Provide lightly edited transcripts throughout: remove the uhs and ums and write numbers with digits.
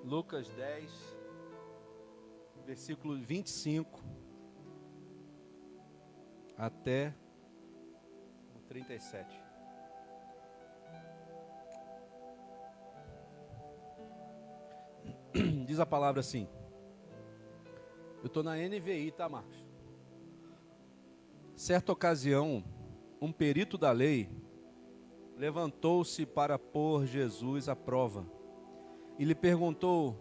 Lucas 10, versículo 25 até o 37. Diz a palavra assim. Eu estou na NVI, tá, Marcos? Certa ocasião, um perito da lei levantou-se para pôr Jesus à prova e lhe perguntou: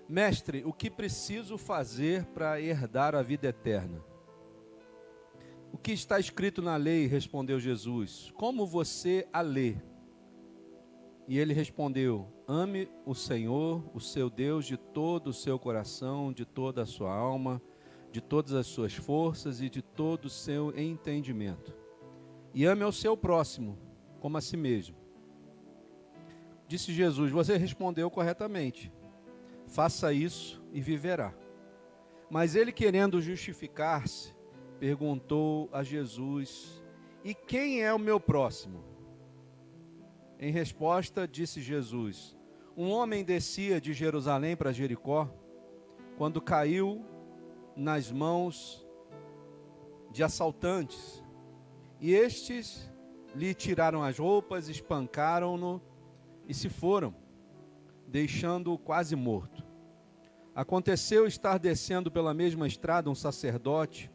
Mestre, o que preciso fazer para herdar a vida eterna? O que está escrito na lei? Respondeu Jesus. Como você a lê? E ele respondeu: ame o Senhor, o seu Deus, de todo o seu coração, de toda a sua alma, de todas as suas forças e de todo o seu entendimento. E ame ao seu próximo, como a si mesmo. Disse Jesus: você respondeu corretamente. Faça isso e viverá. Mas ele, querendo justificar-se, perguntou a Jesus: e quem é o meu próximo? Em resposta, disse Jesus: um homem descia de Jerusalém para Jericó, quando caiu nas mãos de assaltantes, e estes lhe tiraram as roupas, espancaram-no e se foram, deixando-o quase morto. Aconteceu estar descendo pela mesma estrada um sacerdote,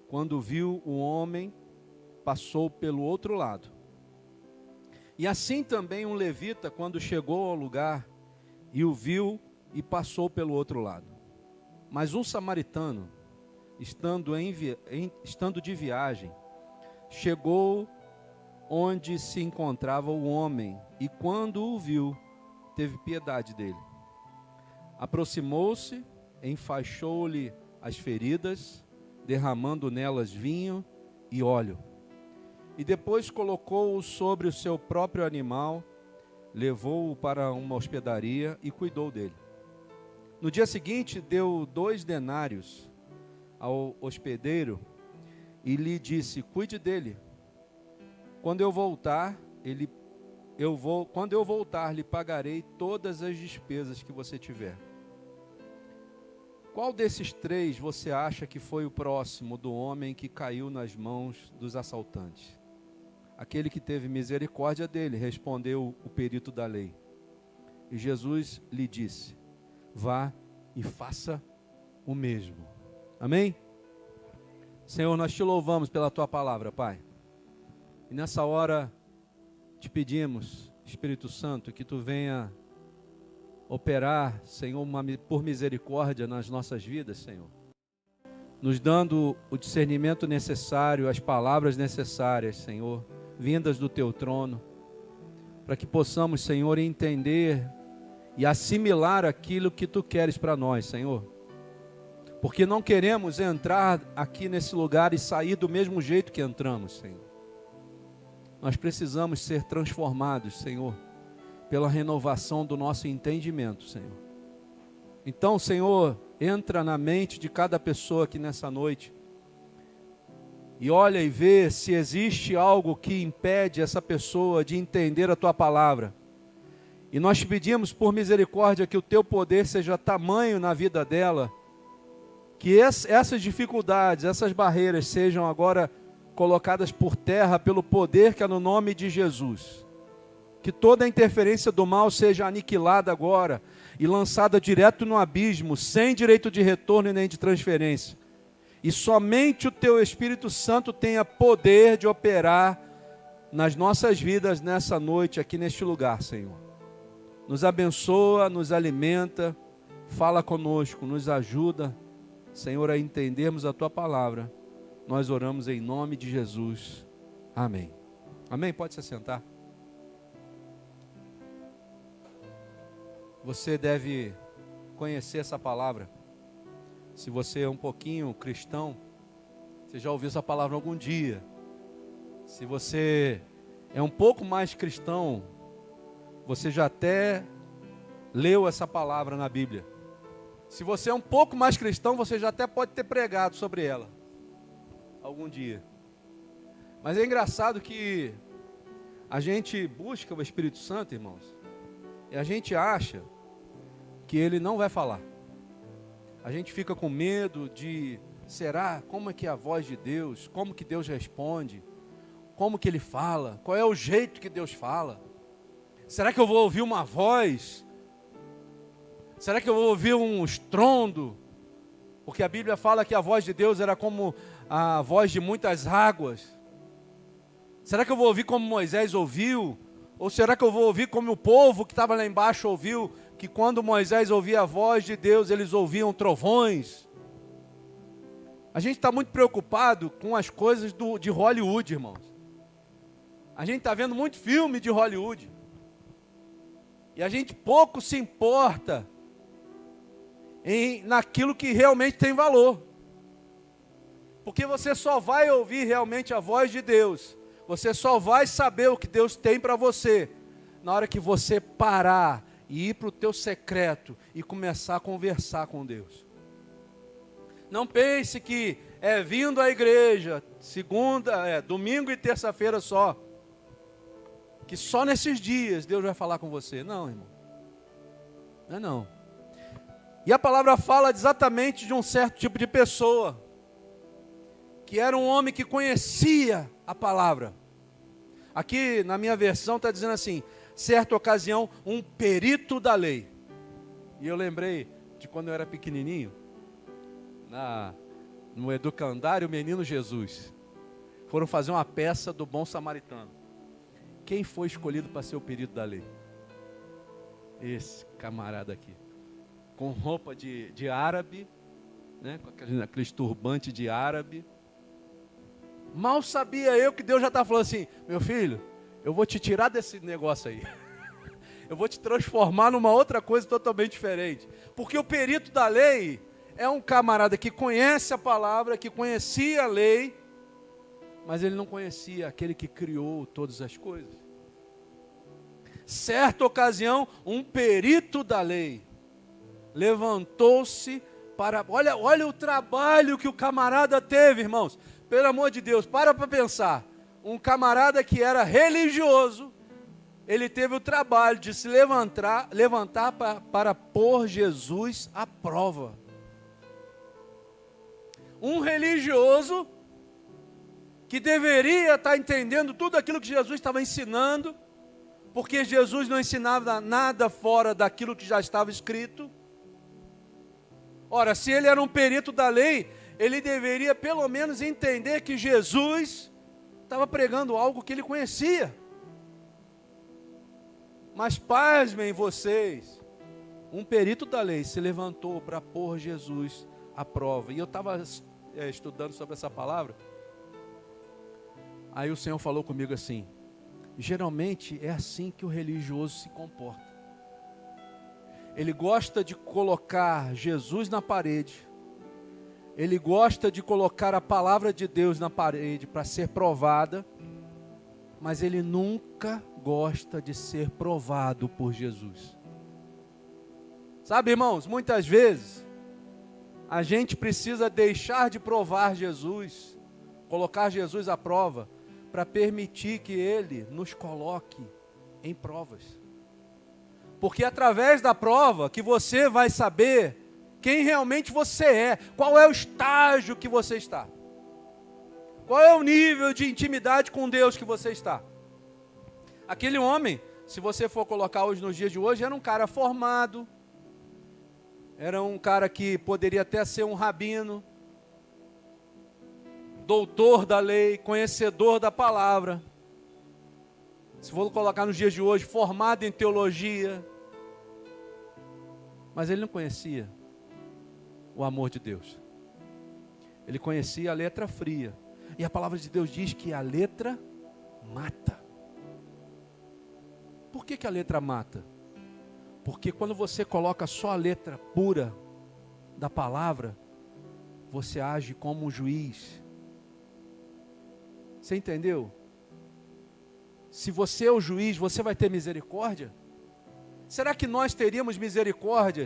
quando viu o homem, passou pelo outro lado. E assim também um levita, quando chegou ao lugar, e o viu e passou pelo outro lado. Mas um samaritano, estando de viagem, chegou onde se encontrava o homem, e quando o viu, teve piedade dele. Aproximou-se, enfaixou-lhe as feridas, derramando nelas vinho e óleo. E depois colocou-o sobre o seu próprio animal, levou-o para uma hospedaria e cuidou dele. No dia seguinte, deu 2 denários ao hospedeiro e lhe disse: cuide dele. Quando eu voltar, lhe pagarei todas as despesas que você tiver. Qual desses 3 você acha que foi o próximo do homem que caiu nas mãos dos assaltantes? Aquele que teve misericórdia dele, respondeu o perito da lei. E Jesus lhe disse: vá e faça o mesmo. Amém? Senhor, nós te louvamos pela tua palavra, Pai. E nessa hora te pedimos, Espírito Santo, que tu venha operar, Senhor, por misericórdia nas nossas vidas, Senhor. Nos dando o discernimento necessário, as palavras necessárias, Senhor, vindas do teu trono, para que possamos, Senhor, entender e assimilar aquilo que tu queres para nós, Senhor. Porque não queremos entrar aqui nesse lugar e sair do mesmo jeito que entramos, Senhor. Nós precisamos ser transformados, Senhor, pela renovação do nosso entendimento, Senhor. Então, Senhor, entra na mente de cada pessoa aqui nessa noite e olha e vê se existe algo que impede essa pessoa de entender a tua palavra. E nós te pedimos por misericórdia que o teu poder seja tamanho na vida dela, que essas dificuldades, essas barreiras sejam agora colocadas por terra pelo poder que é no nome de Jesus. Que toda a interferência do mal seja aniquilada agora e lançada direto no abismo, sem direito de retorno e nem de transferência. E somente o teu Espírito Santo tenha poder de operar nas nossas vidas nessa noite, aqui neste lugar, Senhor. Nos abençoa, nos alimenta, fala conosco, nos ajuda, Senhor, a entendermos a tua palavra. Nós oramos em nome de Jesus. Amém. Amém? Pode se sentar. Você deve conhecer essa palavra. Se você é um pouquinho cristão, você já ouviu essa palavra algum dia. Se você é um pouco mais cristão, você já até leu essa palavra na Bíblia. Se você é um pouco mais cristão, você já até pode ter pregado sobre ela algum dia. Mas é engraçado que a gente busca o Espírito Santo, irmãos, e a gente acha que ele não vai falar. A gente fica com medo de, será? Como é que é a voz de Deus? Como que Deus responde? Como que ele fala? Qual é o jeito que Deus fala? Será que eu vou ouvir uma voz? Será que eu vou ouvir um estrondo? Porque a Bíblia fala que a voz de Deus era como a voz de muitas águas. Será que eu vou ouvir como Moisés ouviu? Ou será que eu vou ouvir como o povo que estava lá embaixo ouviu? Que quando Moisés ouvia a voz de Deus, eles ouviam trovões. A gente está muito preocupado com as coisas de Hollywood, irmãos. A gente está vendo muito filme de Hollywood. E a gente pouco se importa naquilo que realmente tem valor. Porque você só vai ouvir realmente a voz de Deus. Você só vai saber o que Deus tem para você na hora que você parar e ir para o teu secreto e começar a conversar com Deus. Não pense que é vindo à igreja, domingo e terça-feira só, que só nesses dias Deus vai falar com você. Não, irmão. Não é não. E a palavra fala exatamente de um certo tipo de pessoa, que era um homem que conhecia a palavra. Aqui na minha versão está dizendo assim, certa ocasião, um perito da lei. E eu lembrei de quando eu era pequenininho, no educandário Menino Jesus. Foram fazer uma peça do Bom Samaritano. Quem foi escolhido para ser o perito da lei? Esse camarada aqui. Com roupa de árabe, né? Com aqueles turbantes de árabe. Mal sabia eu que Deus já estava falando assim, meu filho, eu vou te tirar desse negócio aí. Eu vou te transformar numa outra coisa totalmente diferente. Porque o perito da lei é um camarada que conhece a palavra, que conhecia a lei, mas ele não conhecia aquele que criou todas as coisas. Certa ocasião, um perito da lei levantou-se para... Olha o trabalho que o camarada teve, irmãos. Pelo amor de Deus, para pensar. Um camarada que era religioso, ele teve o trabalho de se levantar para pôr Jesus à prova. Um religioso que deveria estar entendendo tudo aquilo que Jesus estava ensinando, porque Jesus não ensinava nada fora daquilo que já estava escrito. Ora, se ele era um perito da lei, ele deveria pelo menos entender que Jesus estava pregando algo que ele conhecia. Mas pasmem vocês, um perito da lei se levantou para pôr Jesus à prova. E eu estava estudando sobre essa palavra. Aí o Senhor falou comigo assim, geralmente é assim que o religioso se comporta. Ele gosta de colocar Jesus na parede. Ele gosta de colocar a palavra de Deus na parede para ser provada. Mas ele nunca gosta de ser provado por Jesus. Sabe, irmãos, muitas vezes a gente precisa deixar de provar Jesus, colocar Jesus à prova, para permitir que Ele nos coloque em provas. Porque através da prova que você vai saber quem realmente você é, qual é o estágio que você está, qual é o nível de intimidade com Deus que você está. Aquele homem, se você for colocar hoje nos dias de hoje, era um cara formado, era um cara que poderia até ser um rabino, doutor da lei, conhecedor da palavra. Se for colocar nos dias de hoje, formado em teologia. Mas ele não conhecia o amor de Deus. Ele conhecia a letra fria. E a palavra de Deus diz que a letra mata. Por que a letra mata? Porque quando você coloca só a letra pura da palavra, você age como um juiz. Você entendeu? Se você é o juiz, você vai ter misericórdia? Será que nós teríamos misericórdia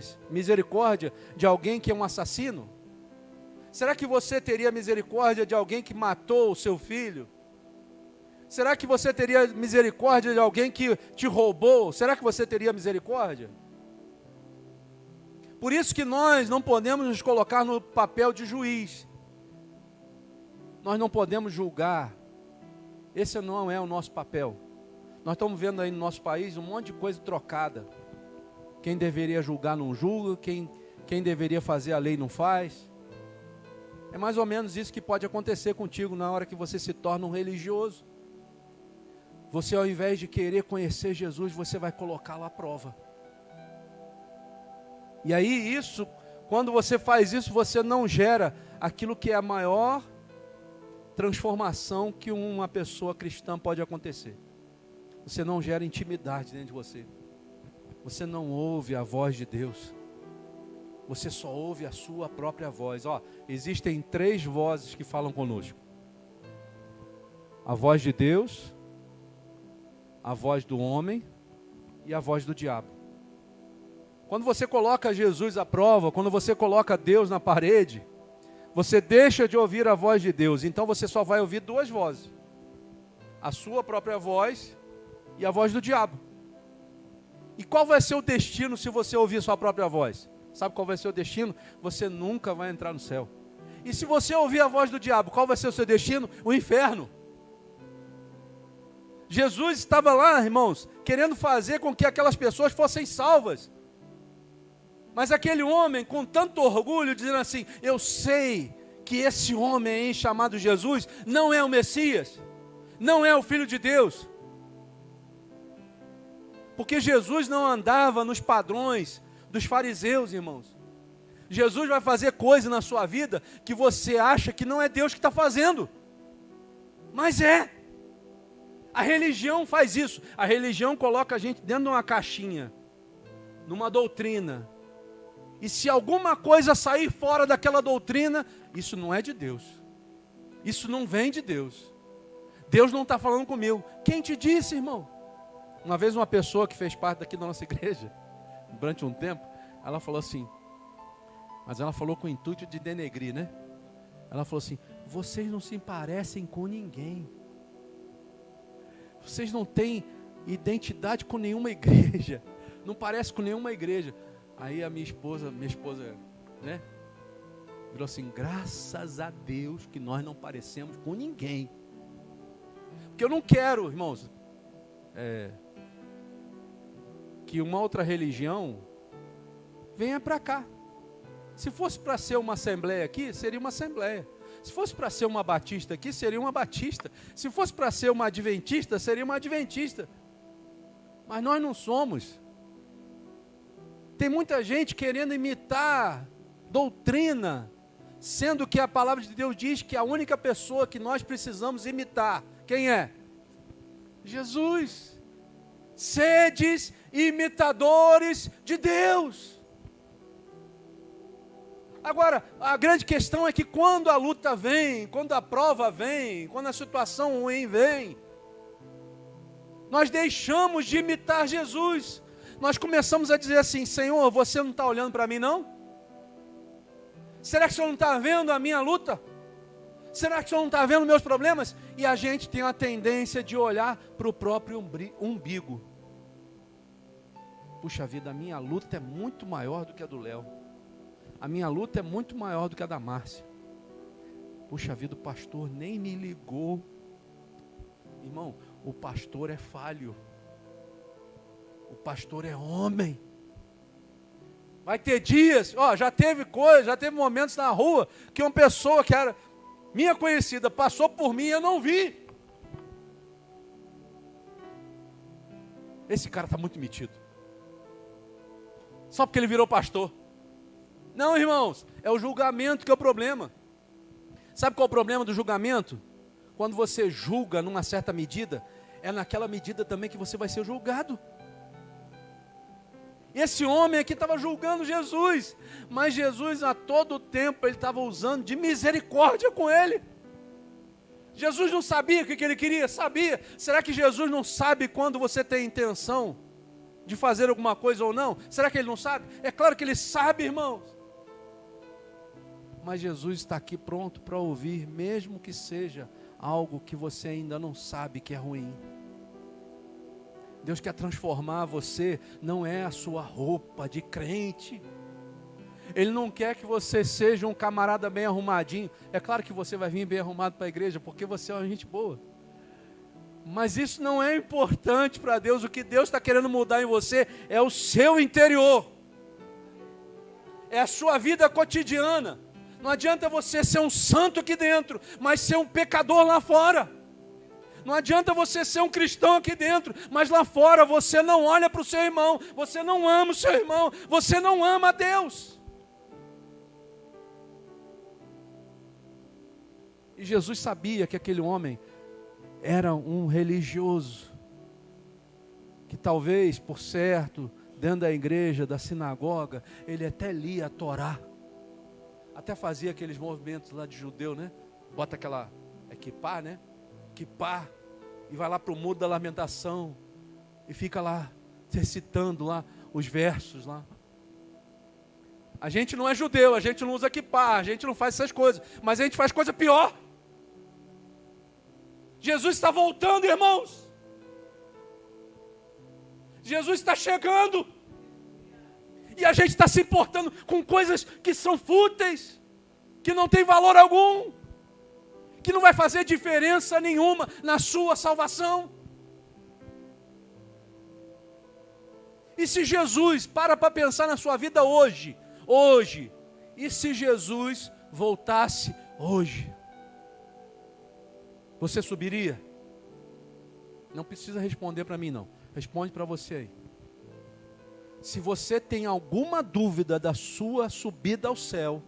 de alguém que é um assassino? Será que você teria misericórdia de alguém que matou o seu filho? Será que você teria misericórdia de alguém que te roubou? Será que você teria misericórdia? Por isso que nós não podemos nos colocar no papel de juiz. Nós não podemos julgar. Esse não é o nosso papel. Nós estamos vendo aí no nosso país um monte de coisa trocada. Quem deveria julgar não julga, quem deveria fazer a lei não faz. É mais ou menos isso que pode acontecer contigo na hora que você se torna um religioso. Você, ao invés de querer conhecer Jesus, você vai colocá-lo à prova. E aí isso, quando você faz isso, você não gera aquilo que é a maior transformação que uma pessoa cristã pode acontecer. Você não gera intimidade dentro de você. Você não ouve a voz de Deus. Você só ouve a sua própria voz. Existem 3 vozes que falam conosco. A voz de Deus, a voz do homem e a voz do diabo. Quando você coloca Jesus à prova, quando você coloca Deus na parede, você deixa de ouvir a voz de Deus. Então você só vai ouvir 2 vozes. A sua própria voz e a voz do diabo. E qual vai ser o destino se você ouvir a sua própria voz? Sabe qual vai ser o destino? Você nunca vai entrar no céu. E se você ouvir a voz do diabo, qual vai ser o seu destino? O inferno. Jesus estava lá, irmãos, querendo fazer com que aquelas pessoas fossem salvas. Mas aquele homem, com tanto orgulho, dizendo assim: eu sei que esse homem aí chamado Jesus não é o Messias, não é o Filho de Deus. Porque Jesus não andava nos padrões dos fariseus, irmãos. Jesus vai fazer coisa na sua vida que você acha que não é Deus que está fazendo. Mas é. A religião faz isso. A religião coloca a gente dentro de uma caixinha, numa doutrina. E se alguma coisa sair fora daquela doutrina, isso não é de Deus. Isso não vem de Deus. Deus não está falando comigo. Quem te disse, irmão? Uma vez uma pessoa que fez parte daqui da nossa igreja, durante um tempo, ela falou assim, mas ela falou com o intuito de denegrir, né? Ela falou assim: vocês não se parecem com ninguém. Vocês não têm identidade com nenhuma igreja. Não parece com nenhuma igreja. Aí a minha esposa, né? Virou assim: graças a Deus que nós não parecemos com ninguém. Porque eu não quero, irmãos, que uma outra religião venha para cá. Se fosse para ser uma assembleia aqui, seria uma assembleia. Se fosse para ser uma batista aqui, seria uma batista. Se fosse para ser uma adventista, seria uma adventista. Mas nós não somos. Tem muita gente querendo imitar doutrina, sendo que a palavra de Deus diz que a única pessoa que nós precisamos imitar, quem é? Jesus. Sedes imitadores de Deus. Agora, a grande questão é que quando a luta vem, quando a prova vem, quando a situação ruim vem, nós deixamos de imitar Jesus. Nós começamos a dizer assim: Senhor, você não está olhando para mim não? Será que o Senhor não está vendo a minha luta? Será que o Senhor não está vendo meus problemas? E a gente tem a tendência de olhar para o próprio umbigo. Puxa vida, a minha luta é muito maior do que a do Léo. A minha luta é muito maior do que a da Márcia. Puxa vida, o pastor nem me ligou. Irmão, o pastor é falho. O pastor é homem. Vai ter dias, já teve coisa, já teve momentos na rua que uma pessoa que era minha conhecida passou por mim e eu não vi. Esse cara está muito metido. Só porque ele virou pastor. Não, irmãos, é o julgamento que é o problema. Sabe qual é o problema do julgamento? Quando você julga numa certa medida, é naquela medida também que você vai ser julgado. Esse homem aqui estava julgando Jesus, mas Jesus a todo tempo ele estava usando de misericórdia com ele. Jesus não sabia o que ele queria? Sabia. Será que Jesus não sabe quando você tem intenção de fazer alguma coisa ou não? Será que ele não sabe? É claro que ele sabe, irmãos. Mas Jesus está aqui pronto para ouvir, mesmo que seja algo que você ainda não sabe que é ruim. Deus quer transformar você, não é a sua roupa de crente. Ele não quer que você seja um camarada bem arrumadinho. É claro que você vai vir bem arrumado para a igreja, porque você é uma gente boa. Mas isso não é importante para Deus. O que Deus está querendo mudar em você é o seu interior. É a sua vida cotidiana. Não adianta você ser um santo aqui dentro, mas ser um pecador lá fora. Não adianta você ser um cristão aqui dentro, mas lá fora você não olha para o seu irmão, você não ama o seu irmão, você não ama a Deus. E Jesus sabia que aquele homem era um religioso, que talvez, por certo, dentro da igreja, da sinagoga, ele até lia a Torá, até fazia aqueles movimentos lá de judeu, né? Bota aquela equipá, né? Equipá, e vai lá para o muro da lamentação, e fica lá, recitando lá os versos lá. A gente não é judeu, a gente não usa equipá, a gente não faz essas coisas, mas a gente faz coisa pior. Jesus está voltando, irmãos. Jesus está chegando. E a gente está se importando com coisas que são fúteis, que não tem valor algum, que não vai fazer diferença nenhuma na sua salvação. E se Jesus, para pensar na sua vida hoje, e se Jesus voltasse hoje? Você subiria? Não precisa responder para mim não. Responde para você aí. Se você tem alguma dúvida da sua subida ao céu,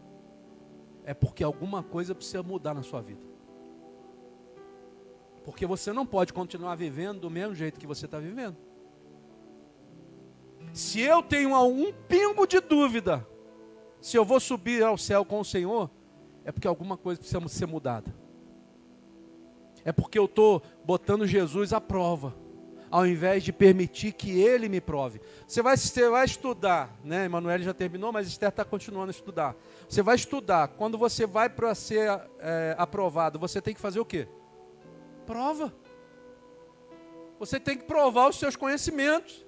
é porque alguma coisa precisa mudar na sua vida. Porque você não pode continuar vivendo do mesmo jeito que você está vivendo. Se eu tenho um pingo de dúvida, se eu vou subir ao céu com o Senhor, é porque alguma coisa precisa ser mudada. É porque eu estou botando Jesus à prova, ao invés de permitir que Ele me prove. Você vai estudar, né? Emanuele já terminou, mas Esther está continuando a estudar. Você vai estudar, quando você vai para ser aprovado, você tem que fazer o quê? Prova. Você tem que provar os seus conhecimentos.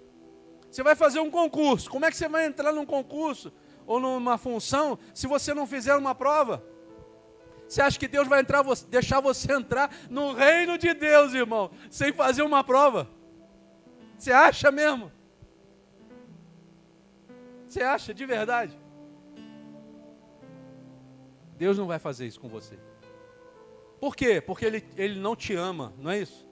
Você vai fazer um concurso. Como é que você vai entrar num concurso ou numa função se você não fizer uma prova? Você acha que Deus vai deixar você entrar no reino de Deus, irmão, sem fazer uma prova? Você acha mesmo? Você acha de verdade? Deus não vai fazer isso com você. Por quê? Porque Ele não te ama, não é isso?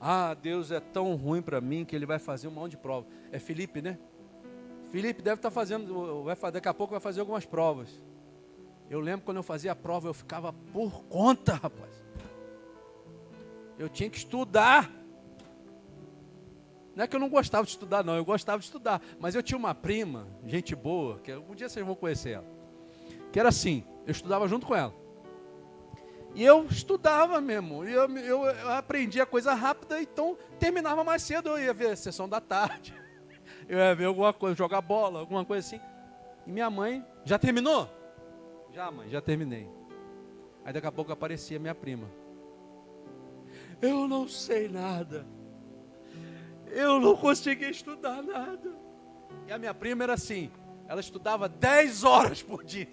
Ah, Deus é tão ruim para mim que Ele vai fazer um monte de prova. É Felipe, né? Felipe deve estar fazendo, daqui a pouco vai fazer algumas provas. Eu lembro quando eu fazia a prova, eu ficava por conta, rapaz. Eu tinha que estudar. Não é que eu não gostava de estudar, não. Eu gostava de estudar. Mas eu tinha uma prima, gente boa, que um dia vocês vão conhecer ela. Que era assim, eu estudava junto com ela. E eu estudava mesmo. E eu aprendia coisa rápida, então terminava mais cedo. Eu ia ver a sessão da tarde. Eu ia ver alguma coisa, jogar bola, alguma coisa assim. E minha mãe, já terminou? Já, mãe, já terminei. Aí daqui a pouco aparecia minha prima. Eu não sei nada. Eu não consegui estudar nada. E a minha prima era assim, ela estudava 10 horas por dia.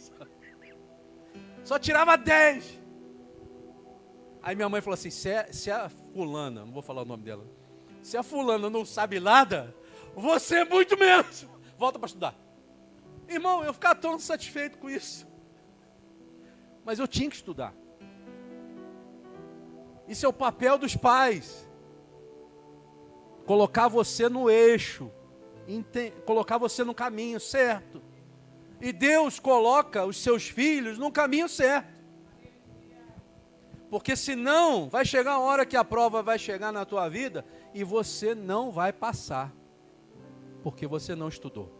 Só tirava 10. Aí minha mãe falou assim, se a fulana, não vou falar o nome dela, se a fulana não sabe nada, você é muito menos. Volta para estudar. Irmão, eu ficava tão satisfeito com isso. Mas eu tinha que estudar. Isso é o papel dos pais. Colocar você no eixo. Colocar você no caminho certo. E Deus coloca os seus filhos no caminho certo. Porque senão vai chegar a hora que a prova vai chegar na tua vida e você não vai passar. Porque você não estudou.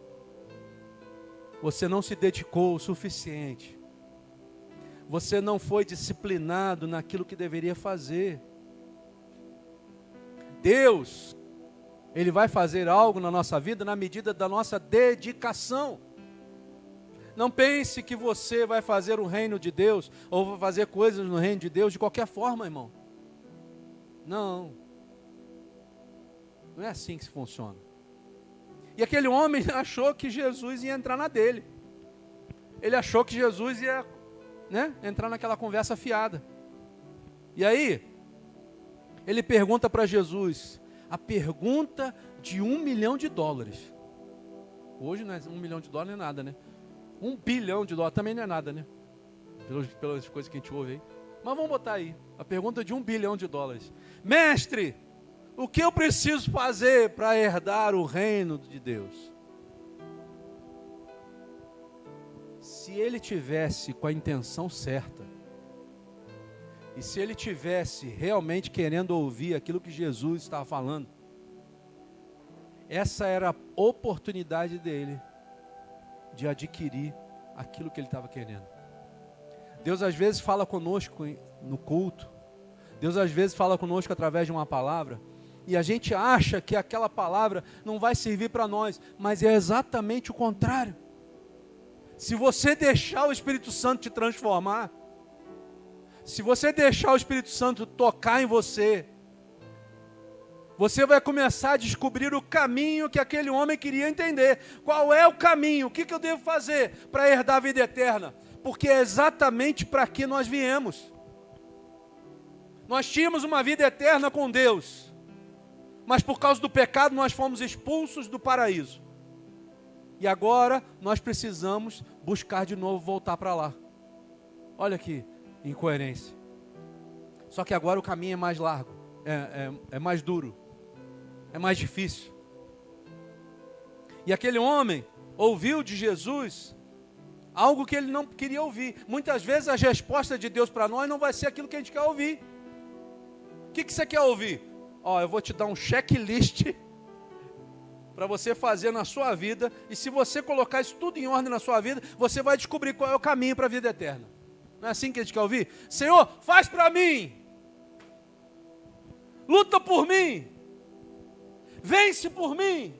Você não se dedicou o suficiente. Você não foi disciplinado naquilo que deveria fazer. Deus, Ele vai fazer algo na nossa vida na medida da nossa dedicação. Não pense que você vai fazer o reino de Deus, ou vai fazer coisas no reino de Deus de qualquer forma, irmão. Não. Não é assim que se funciona. E aquele homem achou que Jesus ia entrar na dele. ele achou que Jesus ia, entrar naquela conversa fiada. E aí, ele pergunta para Jesus, a pergunta de $1 milhão. Hoje, né, $1 milhão não é nada, né? $1 bilhão também não é nada, né? Pelas coisas que a gente ouve aí. Mas vamos botar aí, a pergunta de $1 bilhão. Mestre, o que eu preciso fazer para herdar o reino de Deus? Se ele tivesse com a intenção certa, e se ele tivesse realmente querendo ouvir aquilo que Jesus estava falando, essa era a oportunidade dele de adquirir aquilo que ele estava querendo. Deus às vezes fala conosco no culto, Deus às vezes fala conosco através de uma palavra, e a gente acha que aquela palavra não vai servir para nós, mas é exatamente o contrário. Se você deixar o Espírito Santo te transformar, se você deixar o Espírito Santo tocar em você, você vai começar a descobrir o caminho que aquele homem queria entender. Qual é o caminho? O que eu devo fazer para herdar a vida eterna? Porque é exatamente para que nós viemos. Nós tínhamos uma vida eterna com Deus, mas por causa do pecado nós fomos expulsos do paraíso. E agora nós precisamos buscar de novo voltar para lá. Olha que incoerência. Só que agora o caminho é mais largo, é mais duro, é mais difícil. E aquele homem ouviu de Jesus algo que ele não queria ouvir. Muitas vezes a resposta de Deus para nós não vai ser aquilo que a gente quer ouvir. O que você quer ouvir? Eu vou te dar um checklist para você fazer na sua vida, e se você colocar isso tudo em ordem na sua vida, você vai descobrir qual é o caminho para a vida eterna. Não é assim que a gente quer ouvir? Senhor, faz para mim, luta por mim, vence por mim.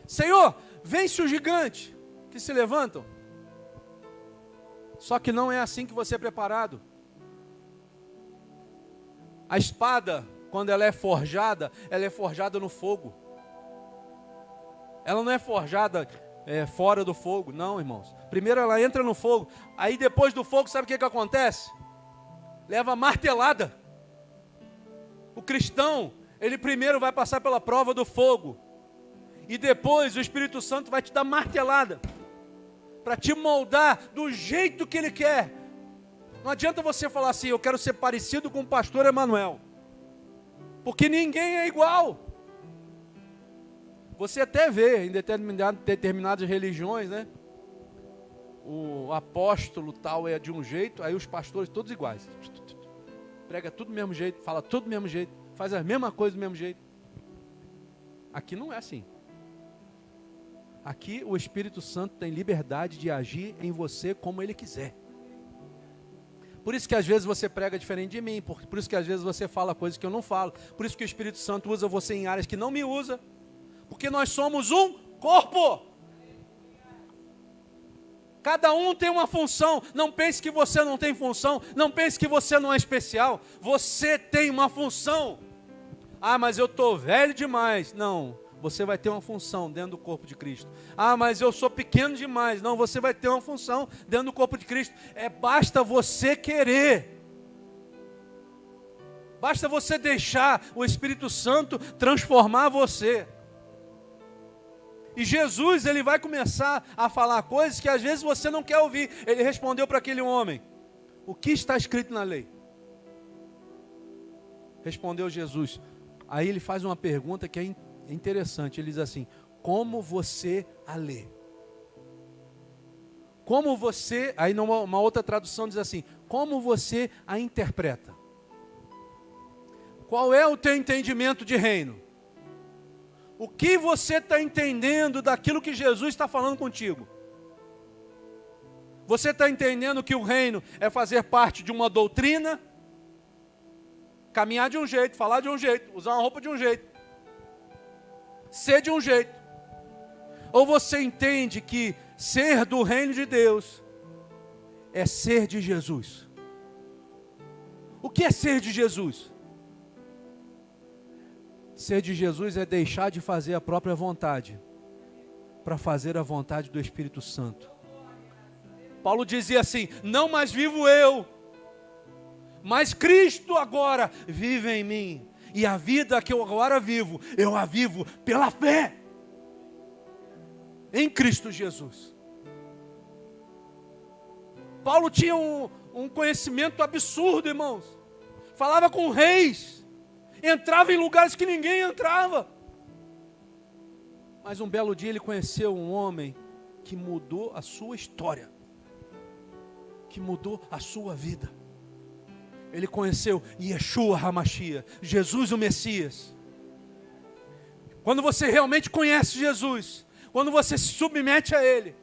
Senhor, vence o gigante que se levantam. Só que não é assim que você é preparado. A espada, quando ela é forjada no fogo. Ela não é forjada fora do fogo, não, irmãos. Primeiro ela entra no fogo, aí depois do fogo, sabe o que acontece? Leva martelada. O cristão, ele primeiro vai passar pela prova do fogo, e depois o Espírito Santo vai te dar martelada, para te moldar do jeito que ele quer. Não adianta você falar assim, eu quero ser parecido com o pastor Emanuel, porque ninguém é igual. Você até vê em determinadas religiões, né? O apóstolo tal é de um jeito, aí os pastores todos iguais. Prega tudo do mesmo jeito, fala tudo do mesmo jeito, faz a mesma coisa do mesmo jeito. Aqui não é assim. Aqui o Espírito Santo tem liberdade de agir em você como Ele quiser. Por isso que às vezes você prega diferente de mim, por isso que às vezes você fala coisas que eu não falo, por isso que o Espírito Santo usa você em áreas que não me usa. Porque nós somos um corpo. Cada um tem uma função. Não pense que você não tem função. Não pense que você não é especial. Você tem uma função. Mas eu estou velho demais. Não, você vai ter uma função dentro do corpo de Cristo. Mas eu sou pequeno demais. Não, você vai ter uma função dentro do corpo de Cristo. Basta você querer. Basta você deixar o Espírito Santo transformar você. E Jesus, ele vai começar a falar coisas que às vezes você não quer ouvir. Ele respondeu para aquele homem, o que está escrito na lei? Respondeu Jesus. Aí ele faz uma pergunta que é interessante. Ele diz assim, como você a lê? Como você, aí numa outra tradução diz assim, como você a interpreta? Qual é o teu entendimento de reino? O que você está entendendo daquilo que Jesus está falando contigo? Você está entendendo que o reino é fazer parte de uma doutrina? Caminhar de um jeito, falar de um jeito, usar uma roupa de um jeito, ser de um jeito? Ou você entende que ser do reino de Deus é ser de Jesus? O que é ser de Jesus? Ser de Jesus é deixar de fazer a própria vontade para fazer a vontade do Espírito Santo. Paulo dizia assim: não mais vivo eu, mas Cristo agora vive em mim. E a vida que eu agora vivo, eu a vivo pela fé em Cristo Jesus. Paulo tinha um conhecimento absurdo, irmãos. Falava com reis, entrava em lugares que ninguém entrava. Mas um belo dia ele conheceu um homem que mudou a sua história, que mudou a sua vida. Ele conheceu Yeshua HaMashiach, Jesus o Messias. Quando você realmente conhece Jesus, quando você se submete a Ele,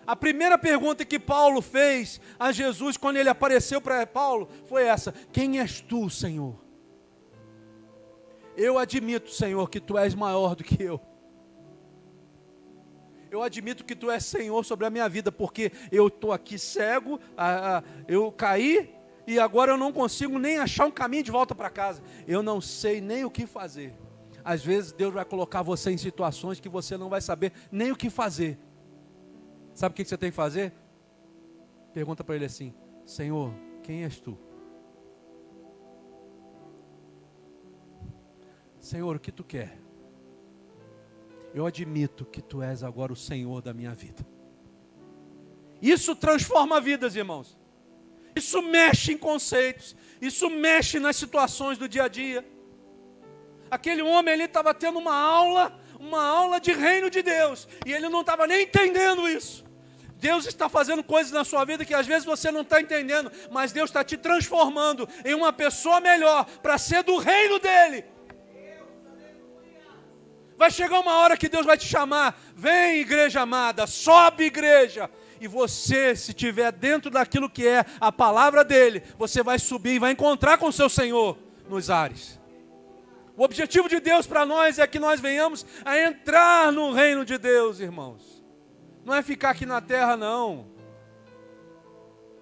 a primeira pergunta que Paulo fez a Jesus quando ele apareceu para Paulo foi essa: quem és tu, Senhor? Eu admito, Senhor, que tu és maior do que eu. Eu admito que tu és Senhor sobre a minha vida, porque eu estou aqui cego, eu caí e agora eu não consigo nem achar um caminho de volta para casa. Eu não sei nem o que fazer. Às vezes Deus vai colocar você em situações que você não vai saber nem o que fazer. Sabe o que você tem que fazer? Pergunta para Ele assim: Senhor, quem és tu? Senhor, o que tu quer? Eu admito que tu és agora o Senhor da minha vida. Isso transforma vidas, irmãos. Isso mexe em conceitos. Isso mexe nas situações do dia a dia. Aquele homem ali estava tendo uma aula de reino de Deus. E ele não estava nem entendendo isso. Deus está fazendo coisas na sua vida que às vezes você não está entendendo. Mas Deus está te transformando em uma pessoa melhor para ser do reino dEle. Vai chegar uma hora que Deus vai te chamar: vem, igreja amada, sobe, igreja. E você, se estiver dentro daquilo que é a palavra dele, você vai subir e vai encontrar com o seu Senhor nos ares. O objetivo de Deus para nós é que nós venhamos a entrar no reino de Deus, irmãos. Não é ficar aqui na terra, não.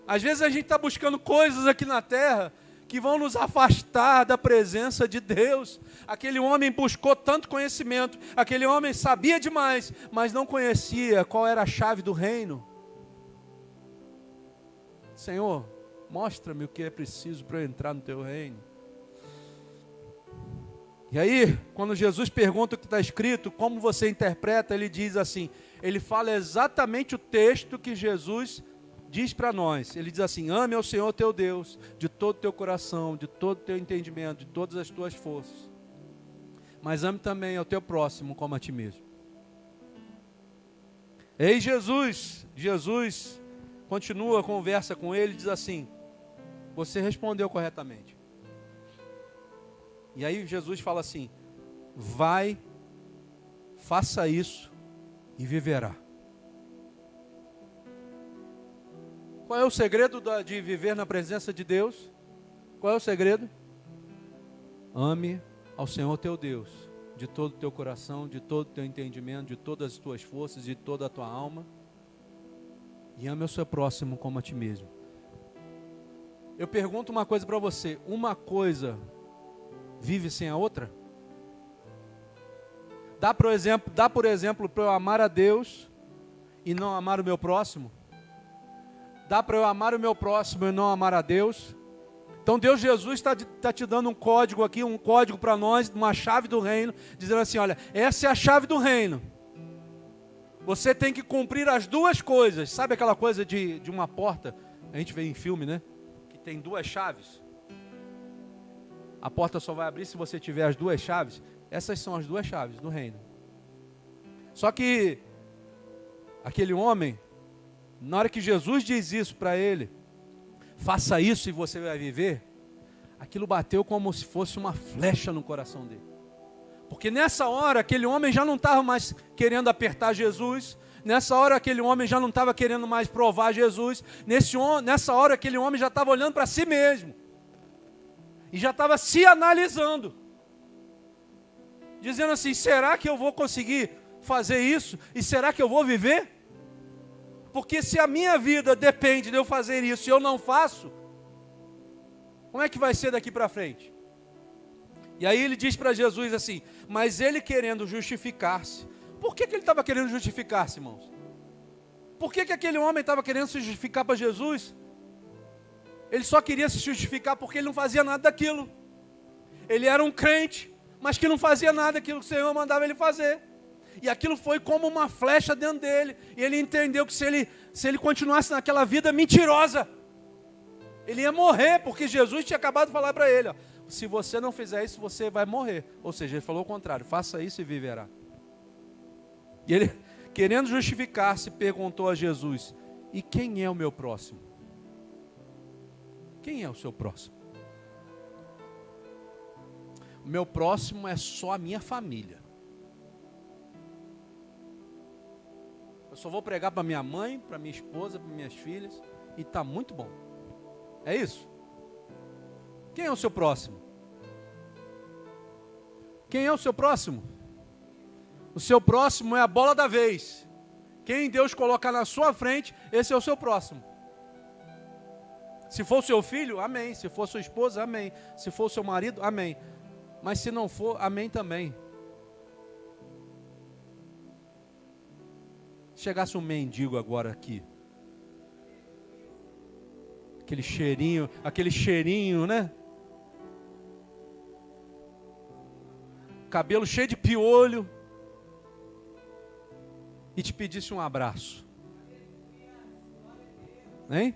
Às vezes a gente está buscando coisas aqui na terra que vão nos afastar da presença de Deus. Aquele homem buscou tanto conhecimento, aquele homem sabia demais, mas não conhecia qual era a chave do reino. Senhor, mostra-me o que é preciso para eu entrar no teu reino. E aí, quando Jesus pergunta o que está escrito, como você interpreta, ele diz assim, ele fala exatamente o texto que Jesus diz para nós. Ele diz assim: ame ao Senhor teu Deus de todo o teu coração, de todo o teu entendimento, de todas as tuas forças. Mas ame também ao teu próximo como a ti mesmo. Ei, Jesus continua a conversa com ele e diz assim: você respondeu corretamente. E aí Jesus fala assim: vai, faça isso e viverá. Qual é o segredo de viver na presença de Deus? Qual é o segredo? Ame ao Senhor teu Deus de todo o teu coração, de todo o teu entendimento, de todas as tuas forças, de toda a tua alma. E ame o seu próximo como a ti mesmo. Eu pergunto uma coisa para você: uma coisa vive sem a outra? Dá por exemplo, para eu amar a Deus e não amar o meu próximo? Dá para eu amar o meu próximo e não amar a Deus? Então Deus, Jesus está te dando um código aqui, um código para nós, uma chave do reino, dizendo assim: olha, essa é a chave do reino. Você tem que cumprir as duas coisas. Sabe aquela coisa de uma porta? A gente vê em filme, né? Que tem duas chaves. A porta só vai abrir se você tiver as duas chaves. Essas são as duas chaves do reino. Só que aquele homem, na hora que Jesus diz isso para ele, faça isso e você vai viver, aquilo bateu como se fosse uma flecha no coração dele. Porque nessa hora, aquele homem já não estava mais querendo apertar Jesus. Nessa hora, aquele homem já não estava querendo mais provar Jesus. Nessa hora, aquele homem já estava olhando para si mesmo. E já estava se analisando. Dizendo assim: será que eu vou conseguir fazer isso? E será que eu vou viver? Porque se a minha vida depende de eu fazer isso e eu não faço, como é que vai ser daqui para frente? E aí ele diz para Jesus assim: mas ele querendo justificar-se. Por que ele estava querendo justificar-se, irmãos? Por que aquele homem estava querendo se justificar para Jesus? Ele só queria se justificar porque ele não fazia nada daquilo. Ele era um crente, mas que não fazia nada daquilo que o Senhor mandava ele fazer. E aquilo foi como uma flecha dentro dele. E ele entendeu que se ele continuasse naquela vida mentirosa, ele ia morrer, porque Jesus tinha acabado de falar para ele, ó, se você não fizer isso, você vai morrer. Ou seja, ele falou o contrário, faça isso e viverá. E ele, querendo justificar-se, perguntou a Jesus, e quem é o meu próximo? Quem é o seu próximo? O meu próximo é só a minha família. Eu só vou pregar para minha mãe, para minha esposa, para minhas filhas, e está muito bom. É isso? Quem é o seu próximo? Quem é o seu próximo? O seu próximo é a bola da vez. Quem Deus colocar na sua frente, esse é o seu próximo. Se for o seu filho, amém. Se for sua esposa, amém. Se for o seu marido, amém. Mas se não for, amém também. Se chegasse um mendigo agora aqui, aquele cheirinho, né? Cabelo cheio de piolho, e te pedisse um abraço, hein?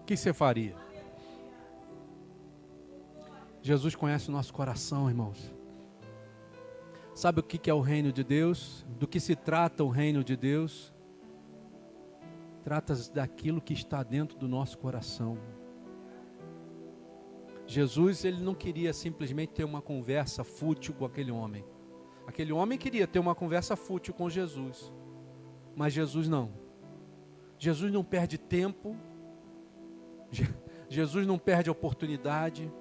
O que você faria? Jesus conhece o nosso coração, irmãos. Sabe o que é o reino de Deus? Do que se trata o reino de Deus? Trata-se daquilo que está dentro do nosso coração. Jesus, ele não queria simplesmente ter uma conversa fútil com aquele homem. Aquele homem queria ter uma conversa fútil com Jesus. Mas Jesus não. Jesus não perde tempo. Jesus não perde oportunidade.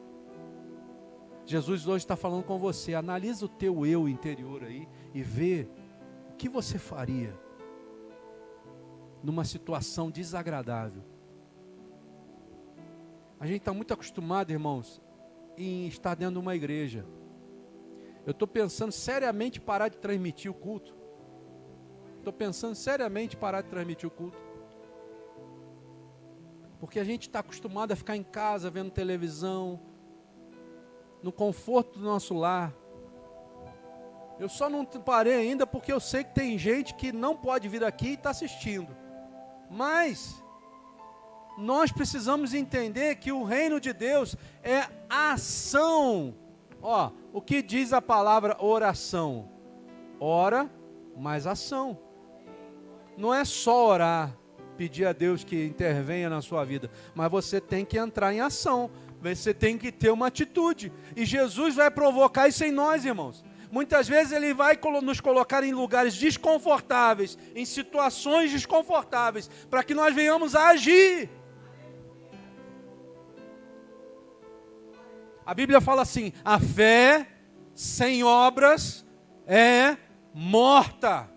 Jesus hoje está falando com você. Analisa o teu eu interior aí e vê o que você faria numa situação desagradável. A gente está muito acostumado, irmãos, em estar dentro de uma igreja. Eu estou pensando seriamente em parar de transmitir o culto. Estou pensando seriamente em parar de transmitir o culto. Porque a gente está acostumado a ficar em casa, vendo televisão, no conforto do nosso lar. Eu só não parei ainda porque eu sei que tem gente que não pode vir aqui e está assistindo. Mas nós precisamos entender que o reino de Deus é ação. Ó, o que diz a palavra oração? Ora, mais ação. Não é só orar, pedir a Deus que intervenha na sua vida, mas você tem que entrar em ação. Você tem que ter uma atitude. E Jesus vai provocar isso em nós, irmãos. Muitas vezes Ele vai nos colocar em lugares desconfortáveis, em situações desconfortáveis, para que nós venhamos a agir. A Bíblia fala assim, a fé sem obras é morta.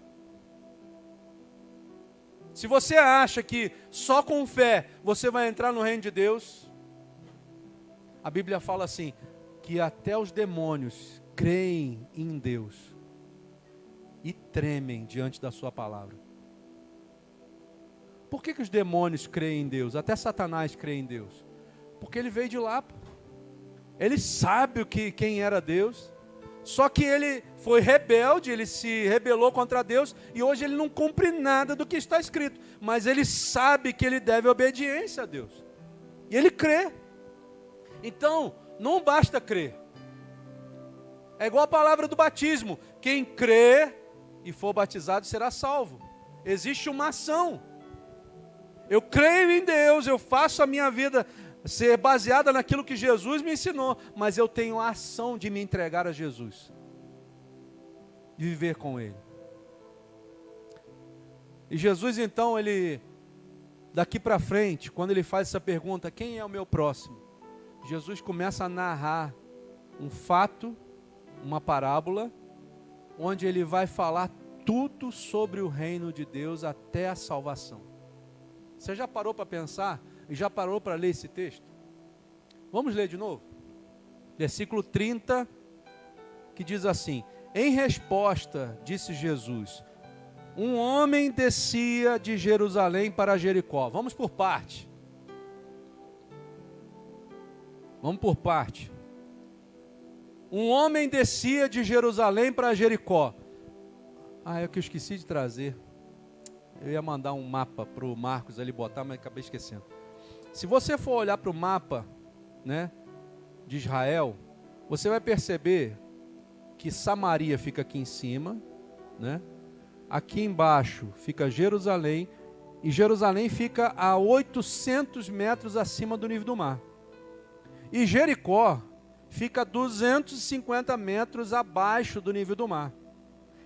Se você acha que só com fé você vai entrar no reino de Deus, a Bíblia fala assim, que até os demônios creem em Deus e tremem diante da sua palavra. Por que os demônios creem em Deus? Até Satanás crê em Deus. Porque ele veio de lá. Ele sabe quem era Deus. Só que ele foi rebelde, ele se rebelou contra Deus e hoje ele não cumpre nada do que está escrito. Mas ele sabe que ele deve obediência a Deus. E ele crê. Então, não basta crer. É igual a palavra do batismo. Quem crê e for batizado será salvo. Existe uma ação. Eu creio em Deus, eu faço a minha vida ser baseada naquilo que Jesus me ensinou, mas eu tenho a ação de me entregar a Jesus, de viver com Ele. E Jesus então, ele, daqui para frente, quando ele faz essa pergunta, quem é o meu próximo? Jesus começa a narrar um fato, uma parábola, onde ele vai falar tudo sobre o reino de Deus até a salvação. Você já parou para pensar? E já parou para ler esse texto? Vamos ler de novo? Versículo 30, que diz assim, Em resposta, disse Jesus, um homem descia de Jerusalém para Jericó. Vamos por parte. Vamos por parte. Um homem descia de Jerusalém para Jericó. É que eu esqueci de trazer. Eu ia mandar um mapa para o Marcos ali botar, mas acabei esquecendo. Se você for olhar para o mapa, né, de Israel, você vai perceber que Samaria fica aqui em cima, né? Aqui embaixo fica Jerusalém, e Jerusalém fica a 800 metros acima do nível do mar. E Jericó fica a 250 metros abaixo do nível do mar.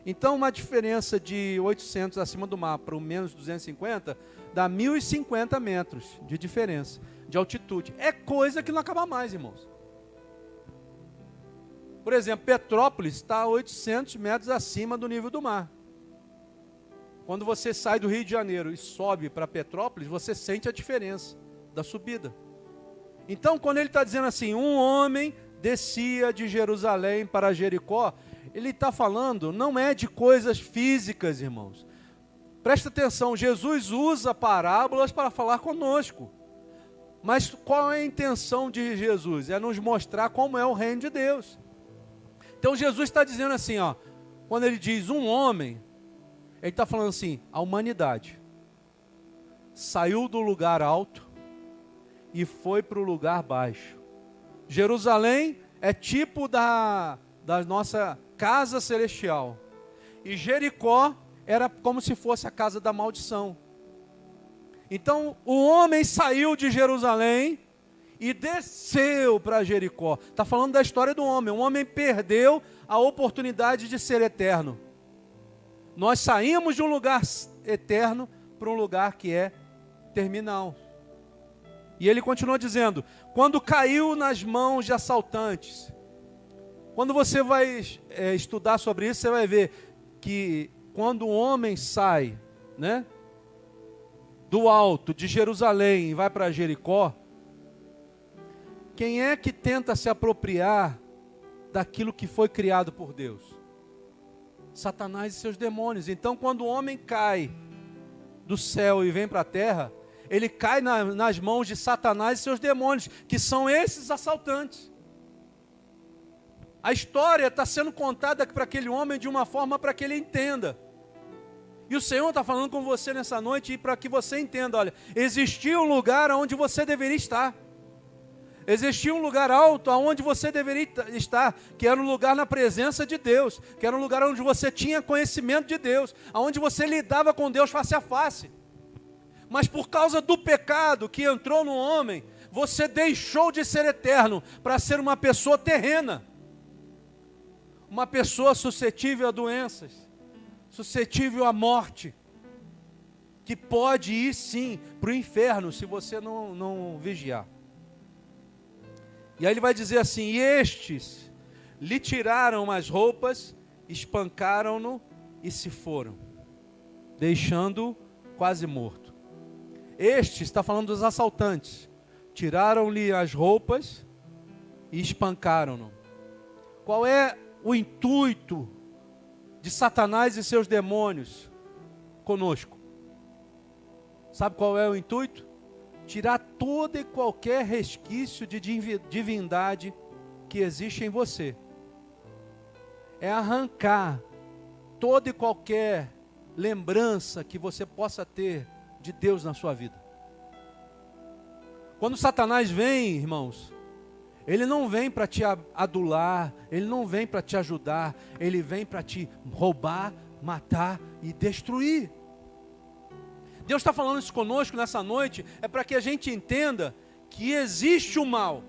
Então, uma diferença de 800 acima do mar para o menos 250, dá 1.050 metros de diferença de altitude. É coisa que não acaba mais, irmãos. Por exemplo, Petrópolis está a 800 metros acima do nível do mar. Quando você sai do Rio de Janeiro e sobe para Petrópolis, você sente a diferença da subida. Então, quando ele está dizendo assim, um homem descia de Jerusalém para Jericó, ele está falando, não é de coisas físicas, irmãos. Presta atenção, Jesus usa parábolas para falar conosco. Mas qual é a intenção de Jesus? É nos mostrar como é o reino de Deus. Então Jesus está dizendo assim, quando ele diz um homem, ele está falando assim, a humanidade saiu do lugar alto e foi para o lugar baixo. Jerusalém é tipo da nossa casa celestial. E Jericó era como se fosse a casa da maldição. Então o homem saiu de Jerusalém e desceu para Jericó. Está falando da história do homem. O homem perdeu a oportunidade de ser eterno. Nós saímos de um lugar eterno para um lugar que é terminal. E ele continua dizendo, quando caiu nas mãos de assaltantes. Quando você vai estudar sobre isso, você vai ver que quando o homem sai, né, do alto de Jerusalém e vai para Jericó, quem é que tenta se apropriar daquilo que foi criado por Deus? Satanás e seus demônios. Então, quando o homem cai do céu e vem para a terra, ele cai nas mãos de Satanás e seus demônios, que são esses assaltantes. A história está sendo contada para aquele homem de uma forma para que ele entenda. E o Senhor está falando com você nessa noite e para que você entenda, olha, existia um lugar onde você deveria estar. Existia um lugar alto onde você deveria estar, que era um lugar na presença de Deus, que era um lugar onde você tinha conhecimento de Deus, onde você lidava com Deus face a face. Mas por causa do pecado que entrou no homem, você deixou de ser eterno para ser uma pessoa terrena. Uma pessoa suscetível a doenças, suscetível à morte, que pode ir sim para o inferno se você não vigiar. E aí ele vai dizer assim, e estes lhe tiraram as roupas, espancaram-no e se foram, deixando-o quase morto. Este está falando dos assaltantes, tiraram-lhe as roupas e espancaram-no. Qual é o intuito de Satanás e seus demônios conosco? Sabe qual é o intuito? Tirar todo e qualquer resquício de divindade que existe em você. É arrancar toda e qualquer lembrança que você possa ter de Deus na sua vida. Quando Satanás vem, irmãos, ele não vem para te adular, ele não vem para te ajudar, ele vem para te roubar, matar e destruir. Deus está falando isso conosco nessa noite, é para que a gente entenda que existe o mal.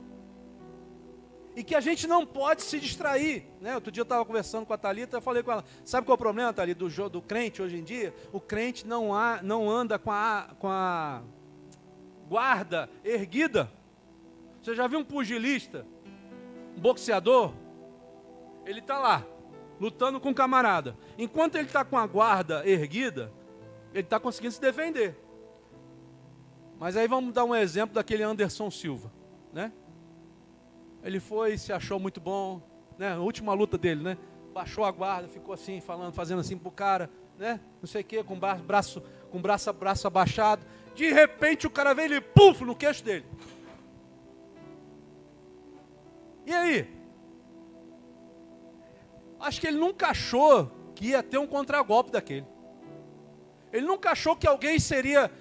E que a gente não pode se distrair, né? Outro dia eu estava conversando com a Thalita, eu falei com ela, sabe qual é o problema, Thalita, do crente hoje em dia? O crente não anda com a guarda erguida. Você já viu um pugilista, um boxeador? Ele está lá, lutando com um camarada. Enquanto ele está com a guarda erguida, ele está conseguindo se defender. Mas aí vamos dar um exemplo daquele Anderson Silva, né? Ele foi, se achou muito bom, né? A última luta dele, né? baixou a guarda, ficou assim, falando, fazendo assim pro cara, né? Não sei o quê, com braço abaixado. De repente o cara veio e puf, no queixo dele. E aí? Acho que ele nunca achou que ia ter um contragolpe daquele. Ele nunca achou que alguém seria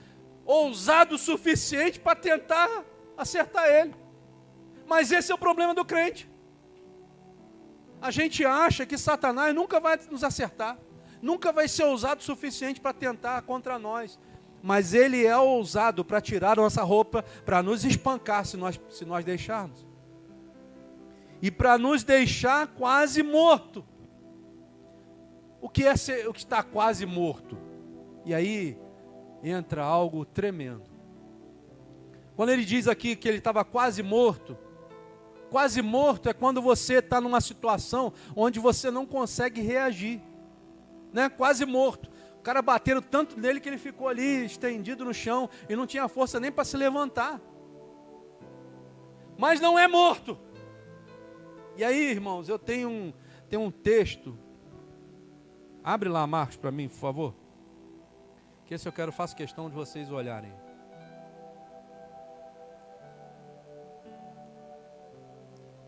ousado o suficiente para tentar acertar ele. Mas esse é o problema do crente. A gente acha que Satanás nunca vai nos acertar. Nunca vai ser ousado o suficiente para tentar contra nós. Mas ele é ousado para tirar a nossa roupa, para nos espancar se nós deixarmos. E para nos deixar quase morto. O que está quase morto? E aí entra algo tremendo. Quando ele diz aqui que ele estava quase morto é quando você está numa situação onde você não consegue reagir. Né? Quase morto. O cara bateram tanto nele que ele ficou ali estendido no chão e não tinha força nem para se levantar. Mas não é morto. E aí, irmãos, eu tenho um texto. Abre lá, Marcos, para mim, por favor. Que esse faço questão de vocês olharem.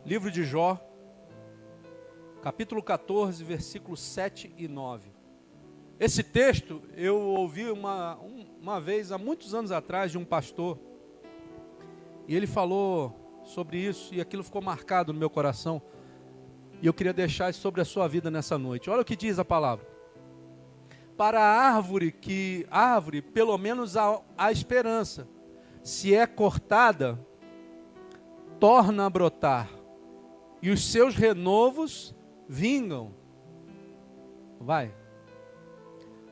Livro de Jó, capítulo 14, versículos 7 e 9. Esse texto eu ouvi uma vez, há muitos anos atrás, de um pastor. E ele falou sobre isso, e aquilo ficou marcado no meu coração. E eu queria deixar isso sobre a sua vida nessa noite. Olha o que diz a palavra. Para a árvore, pelo menos há esperança. Se é cortada, torna a brotar. E os seus renovos vingam. Vai.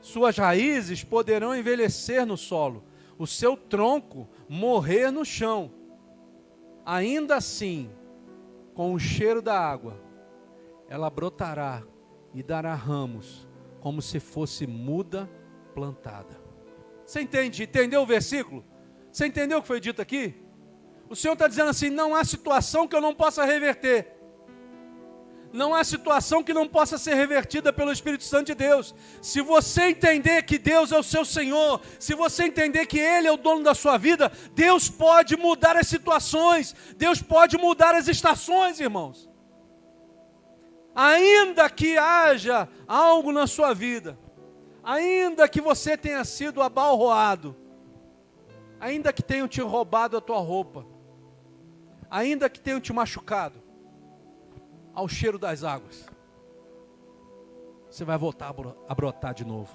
Suas raízes poderão envelhecer no solo. O seu tronco morrer no chão. Ainda assim, com o cheiro da água, ela brotará e dará ramos, como se fosse muda plantada. Você entende? Entendeu o versículo? Você entendeu o que foi dito aqui? O Senhor está dizendo assim, não há situação que eu não possa reverter. Não há situação que não possa ser revertida pelo Espírito Santo de Deus. Se você entender que Deus é o seu Senhor, se você entender que Ele é o dono da sua vida, Deus pode mudar as situações, Deus pode mudar as estações, irmãos. Ainda que haja algo na sua vida, ainda que você tenha sido abalroado, ainda que tenham te roubado a tua roupa, ainda que tenham te machucado, ao cheiro das águas, você vai voltar a brotar de novo.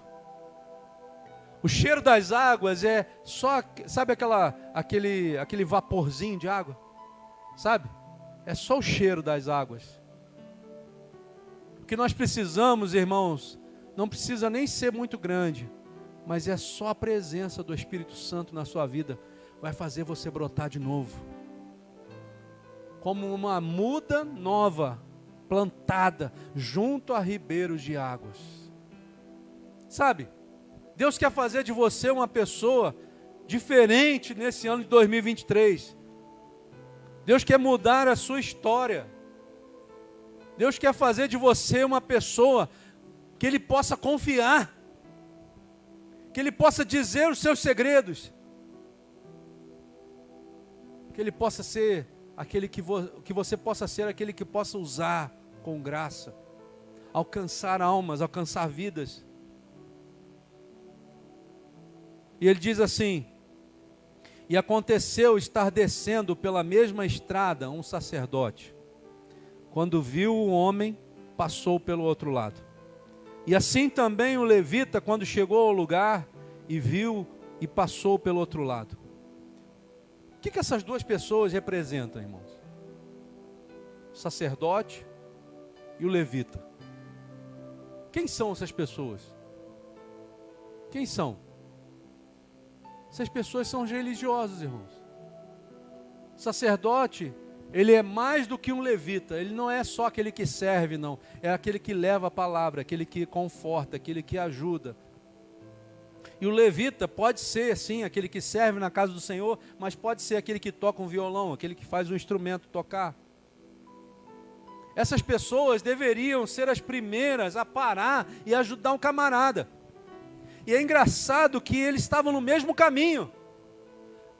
O cheiro das águas é só, sabe aquele vaporzinho de água? Sabe? É só o cheiro das águas. O que nós precisamos, irmãos, não precisa nem ser muito grande, mas é só a presença do Espírito Santo na sua vida, vai fazer você brotar de novo. Como uma muda nova, plantada junto a ribeiros de águas. Sabe? Deus quer fazer de você uma pessoa diferente nesse ano de 2023. Deus quer mudar a sua história. Deus quer fazer de você uma pessoa que Ele possa confiar, que Ele possa dizer os seus segredos, que Ele possa ser aquele que você possa ser aquele que possa usar com graça, alcançar almas, alcançar vidas. E ele diz assim: e aconteceu estar descendo pela mesma estrada um sacerdote, quando viu o homem, passou pelo outro lado. E assim também o levita, quando chegou ao lugar e viu e passou pelo outro lado. O que essas duas pessoas representam, irmãos? O sacerdote e o levita. Quem são essas pessoas? Quem são? Essas pessoas são os religiosos, irmãos. O sacerdote, ele é mais do que um levita. Ele não é só aquele que serve, não. É aquele que leva a palavra, aquele que conforta, aquele que ajuda. E o levita pode ser, sim, aquele que serve na casa do Senhor, mas pode ser aquele que toca um violão, aquele que faz um instrumento tocar. Essas pessoas deveriam ser as primeiras a parar e ajudar um camarada. E é engraçado que eles estavam no mesmo caminho.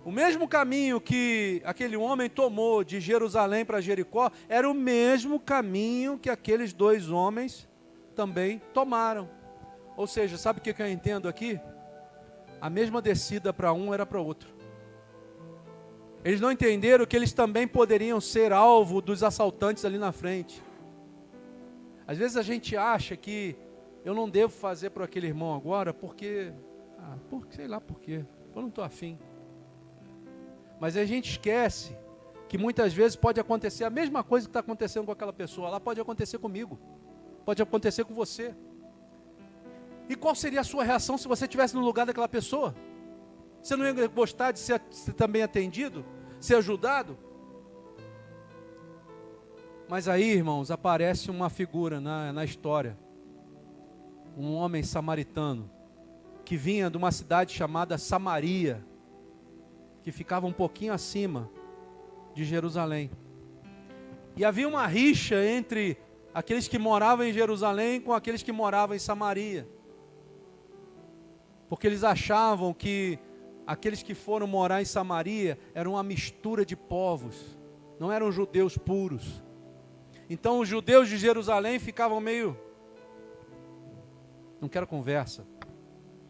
O mesmo caminho que aquele homem tomou de Jerusalém para Jericó, era o mesmo caminho que aqueles dois homens também tomaram. Ou seja, sabe o que eu entendo aqui? A mesma descida para um era para o outro. Eles não entenderam que eles também poderiam ser alvo dos assaltantes ali na frente. Às vezes a gente acha que eu não devo fazer para aquele irmão agora porque sei lá por quê, eu não estou afim. Mas a gente esquece que muitas vezes pode acontecer a mesma coisa que está acontecendo com aquela pessoa, lá pode acontecer comigo, pode acontecer com você. E qual seria a sua reação se você estivesse no lugar daquela pessoa? Você não ia gostar de ser também atendido? Ser ajudado? Mas aí, irmãos, aparece uma figura na história. Um homem samaritano, que vinha de uma cidade chamada Samaria, que ficava um pouquinho acima de Jerusalém. E havia uma rixa entre aqueles que moravam em Jerusalém com aqueles que moravam em Samaria. Porque eles achavam que aqueles que foram morar em Samaria eram uma mistura de povos, não eram judeus puros. Então os judeus de Jerusalém ficavam meio, não quero conversa.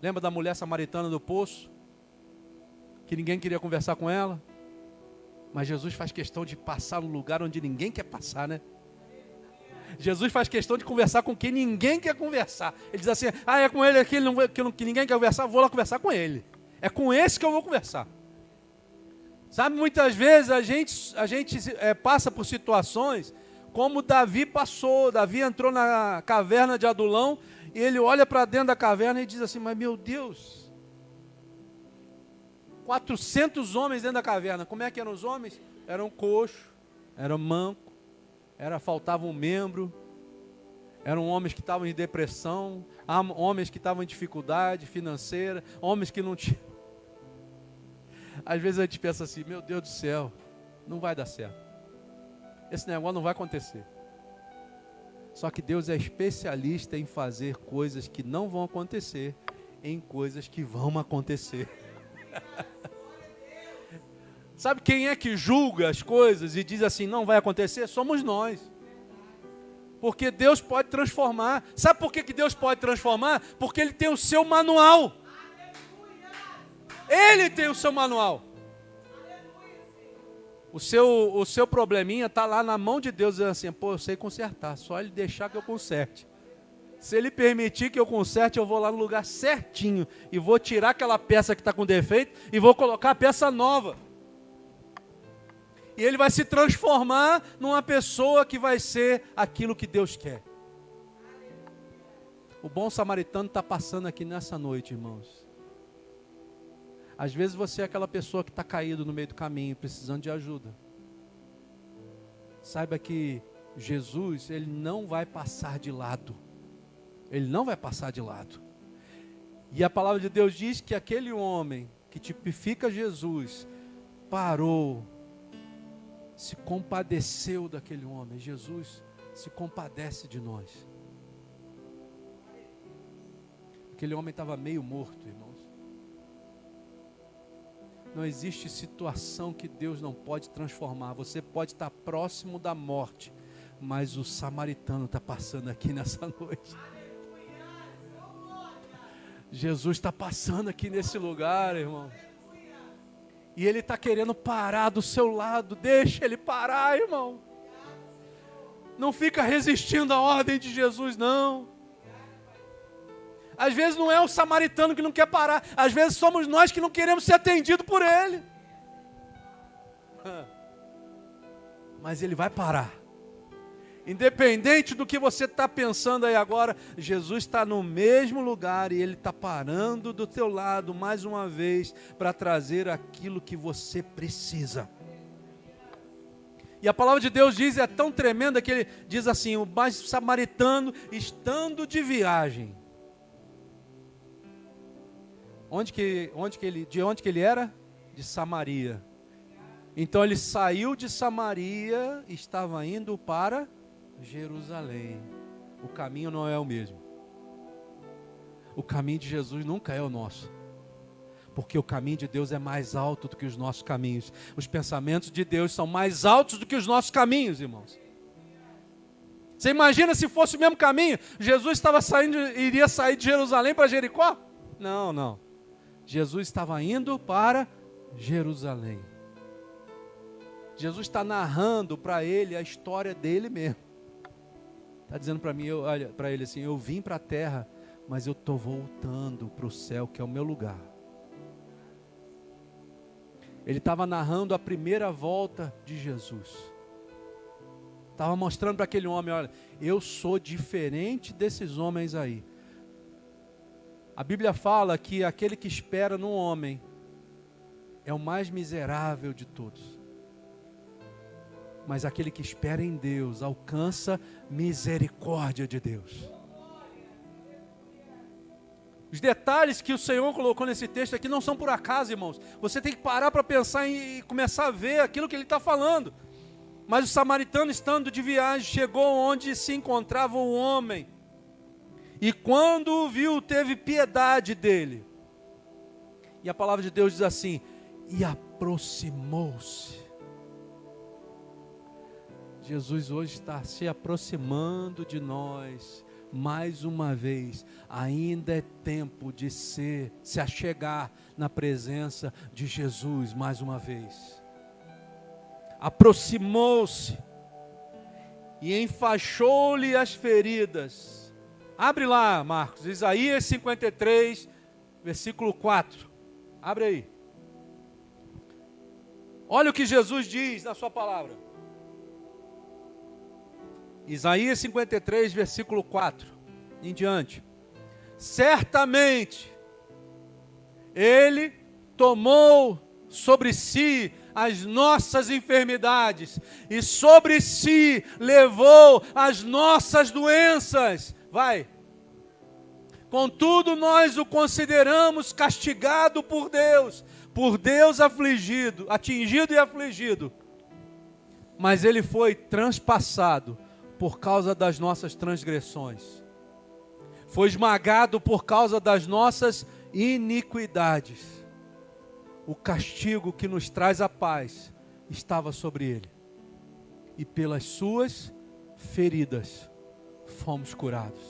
Lembra da mulher samaritana do poço? Que ninguém queria conversar com ela? Mas Jesus faz questão de passar no lugar onde ninguém quer passar, né? Jesus faz questão de conversar com quem ninguém quer conversar. Ele diz assim, é com ele aqui que ninguém quer conversar, vou lá conversar com ele. É com esse que eu vou conversar. Sabe, muitas vezes a gente passa por situações como Davi passou. Davi entrou na caverna de Adulão e ele olha para dentro da caverna e diz assim, mas meu Deus, 400 homens dentro da caverna. Como é que eram os homens? Eram coxos, eram mancos, faltava um membro, eram homens que estavam em depressão, homens que estavam em dificuldade financeira, homens que não tinham. Às vezes a gente pensa assim, meu Deus do céu, não vai dar certo. Esse negócio não vai acontecer. Só que Deus é especialista em fazer coisas que não vão acontecer, em coisas que vão acontecer. Sabe quem é que julga as coisas e diz assim, não vai acontecer? Somos nós. Porque Deus pode transformar. Sabe por que Deus pode transformar? Porque Ele tem o seu manual. Ele tem o seu manual. O seu probleminha está lá na mão de Deus, dizendo assim, eu sei consertar, só Ele deixar que eu conserte. Se Ele permitir que eu conserte, eu vou lá no lugar certinho e vou tirar aquela peça que está com defeito e vou colocar a peça nova. E ele vai se transformar numa pessoa que vai ser aquilo que Deus quer. O bom samaritano está passando aqui nessa noite, irmãos. Às vezes você é aquela pessoa que está caído no meio do caminho, precisando de ajuda. Saiba que Jesus, Ele não vai passar de lado. Ele não vai passar de lado. E a palavra de Deus diz que aquele homem que tipifica Jesus, parou, se compadeceu daquele homem. Jesus se compadece de nós. Aquele homem estava meio morto, irmãos. Não existe situação que Deus não pode transformar. Você pode estar próximo da morte, mas o samaritano está passando aqui nessa noite. Jesus está passando aqui nesse lugar, irmão. E Ele está querendo parar do seu lado. Deixa Ele parar, irmão. Não fica resistindo à ordem de Jesus, não. Às vezes não é o samaritano que não quer parar. Às vezes somos nós que não queremos ser atendidos por Ele. Mas Ele vai parar. Independente do que você está pensando aí agora, Jesus está no mesmo lugar e Ele está parando do teu lado mais uma vez para trazer aquilo que você precisa. E a palavra de Deus diz, é tão tremenda que Ele diz assim, o mais samaritano estando de viagem. De onde que ele era? De Samaria. Então ele saiu de Samaria e estava indo para Jerusalém. O caminho não é o mesmo. O caminho de Jesus nunca é o nosso. Porque o caminho de Deus é mais alto do que os nossos caminhos. Os pensamentos de Deus são mais altos do que os nossos caminhos, irmãos. Você imagina se fosse o mesmo caminho? Jesus iria sair de Jerusalém para Jericó? Não, não. Jesus estava indo para Jerusalém. Jesus está narrando para ele a história dele mesmo. Está dizendo para mim, olha para ele assim, eu vim para a terra, mas eu estou voltando para o céu, que é o meu lugar. Ele estava narrando a primeira volta de Jesus. Estava mostrando para aquele homem, olha, eu sou diferente desses homens aí. A Bíblia fala que aquele que espera no homem é o mais miserável de todos. Mas aquele que espera em Deus alcança misericórdia de Deus. Os detalhes que o Senhor colocou nesse texto aqui não são por acaso, irmãos. Você tem que parar para pensar e começar a ver aquilo que ele está falando. Mas o samaritano, estando de viagem, chegou onde se encontrava o homem. E quando o viu, teve piedade dele. E a palavra de Deus diz assim, e aproximou-se. Jesus hoje está se aproximando de nós. Mais uma vez, ainda é tempo de se achegar na presença de Jesus mais uma vez. Aproximou-se e enfaixou-lhe as feridas. Abre lá, Marcos, Isaías 53, versículo 4. Abre aí. Olha o que Jesus diz na sua palavra. Isaías 53, versículo 4 em diante. Certamente Ele tomou sobre si as nossas enfermidades e sobre si levou as nossas doenças. Vai. Contudo, nós o consideramos castigado por Deus afligido, atingido e afligido. Mas Ele foi transpassado por causa das nossas transgressões. Foi esmagado por causa das nossas iniquidades. O castigo que nos traz a paz estava sobre ele. E pelas suas feridas fomos curados.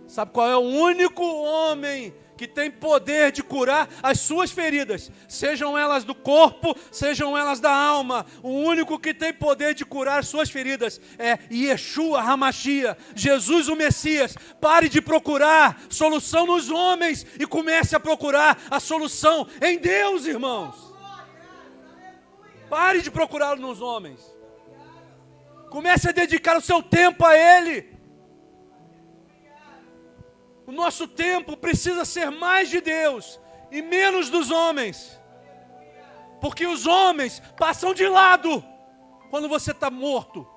Sabe qual é o único homem que tem poder de curar as suas feridas? Sejam elas do corpo, sejam elas da alma. O único que tem poder de curar as suas feridas é Yeshua HaMashiach, Jesus o Messias. Pare de procurar solução nos homens e comece a procurar a solução em Deus, irmãos. Pare de procurar nos homens. Comece a dedicar o seu tempo a Ele. O nosso tempo precisa ser mais de Deus e menos dos homens. Porque os homens passam de lado quando você está morto.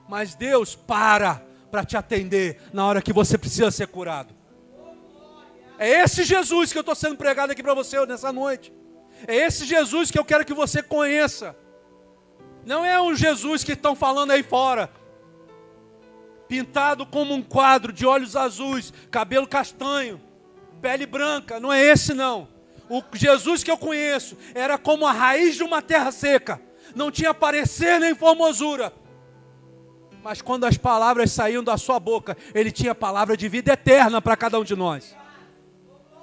Mas Deus para te atender na hora que você precisa ser curado. É esse Jesus que eu estou sendo pregado aqui para você nessa noite. É esse Jesus que eu quero que você conheça. Não é o Jesus que estão falando aí fora. Pintado como um quadro, de olhos azuis, cabelo castanho, pele branca. Não é esse não. O Jesus que eu conheço era como a raiz de uma terra seca. Não tinha parecer nem formosura. Mas quando as palavras saíam da sua boca, Ele tinha palavra de vida eterna para cada um de nós.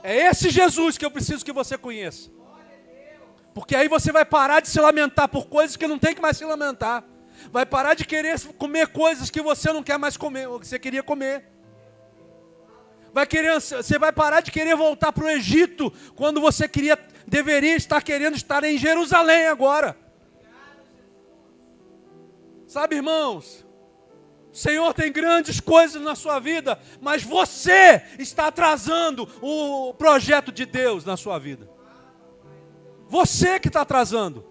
É esse Jesus que eu preciso que você conheça. Porque aí você vai parar de se lamentar por coisas que não tem que mais se lamentar. Vai parar de querer comer coisas que você não quer mais comer, ou que você queria comer. Você vai parar de querer voltar para o Egito, quando você deveria estar querendo estar em Jerusalém agora. Sabe, irmãos, o Senhor tem grandes coisas na sua vida, mas você está atrasando o projeto de Deus na sua vida. Você que está atrasando.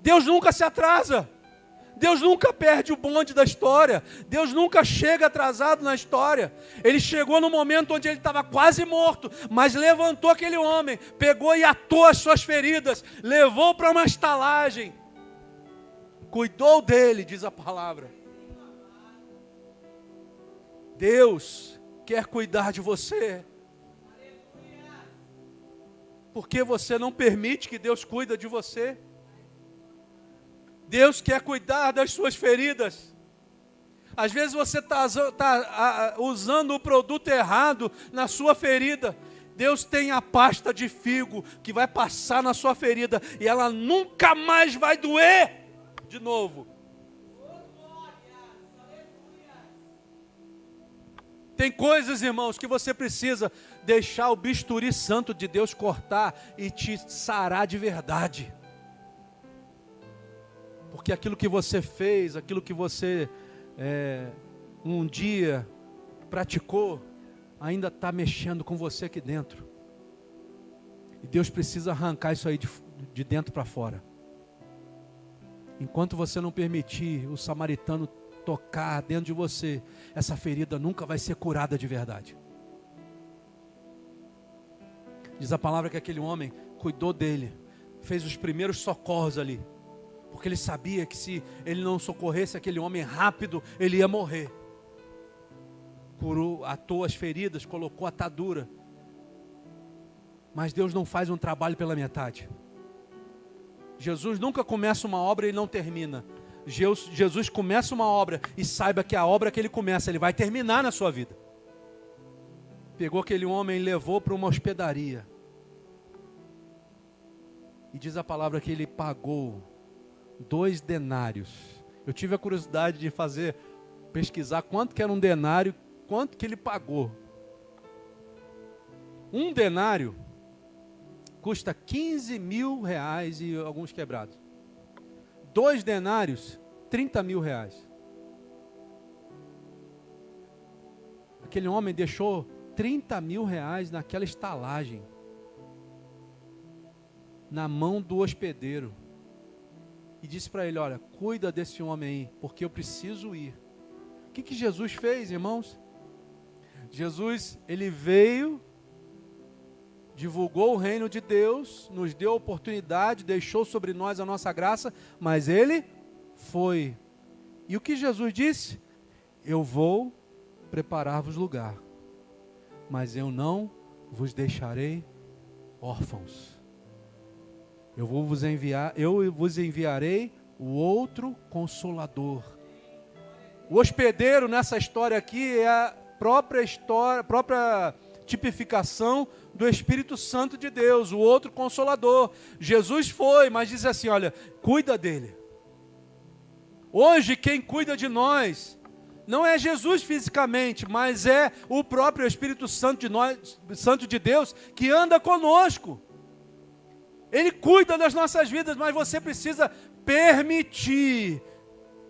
Deus nunca se atrasa. Deus nunca perde o bonde da história. Deus nunca chega atrasado na história. Ele chegou no momento onde ele estava quase morto, mas levantou aquele homem, pegou e atou as suas feridas, levou para uma estalagem, cuidou dele, diz a palavra. Deus quer cuidar de você. Por que você não permite que Deus cuide de você? Deus quer cuidar das suas feridas. Às vezes você está usando o produto errado na sua ferida. Deus tem a pasta de figo que vai passar na sua ferida e ela nunca mais vai doer de novo. Tem coisas, irmãos, que você precisa deixar o bisturi santo de Deus cortar e te sarar de verdade. Porque aquilo que você fez, aquilo que você um dia praticou, ainda está mexendo com você aqui dentro. E Deus precisa arrancar isso aí de dentro para fora. Enquanto você não permitir o samaritano tocar dentro de você, essa ferida nunca vai ser curada de verdade. Diz a palavra que aquele homem cuidou dele, fez os primeiros socorros ali, porque ele sabia que se ele não socorresse aquele homem rápido, ele ia morrer. Curou, atou as feridas, colocou atadura. Mas Deus não faz um trabalho pela metade. Jesus nunca começa uma obra e não termina. Jesus começa uma obra e saiba que a obra que ele começa, ele vai terminar na sua vida. Pegou aquele homem e levou para uma hospedaria. E diz a palavra que ele pagou 2 denários. Eu tive a curiosidade de pesquisar quanto que era um denário, quanto que ele pagou. Um denário custa 15 mil reais e alguns quebrados. 2 denários, 30 mil reais. Aquele homem deixou 30 mil reais naquela estalagem, na mão do hospedeiro. E disse para ele, olha, cuida desse homem aí, porque eu preciso ir. O que Jesus fez, irmãos? Jesus, ele veio, divulgou o reino de Deus, nos deu a oportunidade, deixou sobre nós a nossa graça, mas ele foi. E o que Jesus disse? Eu vou preparar-vos lugar, mas eu não vos deixarei órfãos. Eu vos enviarei o outro Consolador. O hospedeiro nessa história aqui é a própria tipificação do Espírito Santo de Deus, o outro Consolador. Jesus foi, mas diz assim, olha, cuida dele. Hoje quem cuida de nós não é Jesus fisicamente, mas é o próprio Espírito Santo de Deus que anda conosco. Ele cuida das nossas vidas, mas você precisa permitir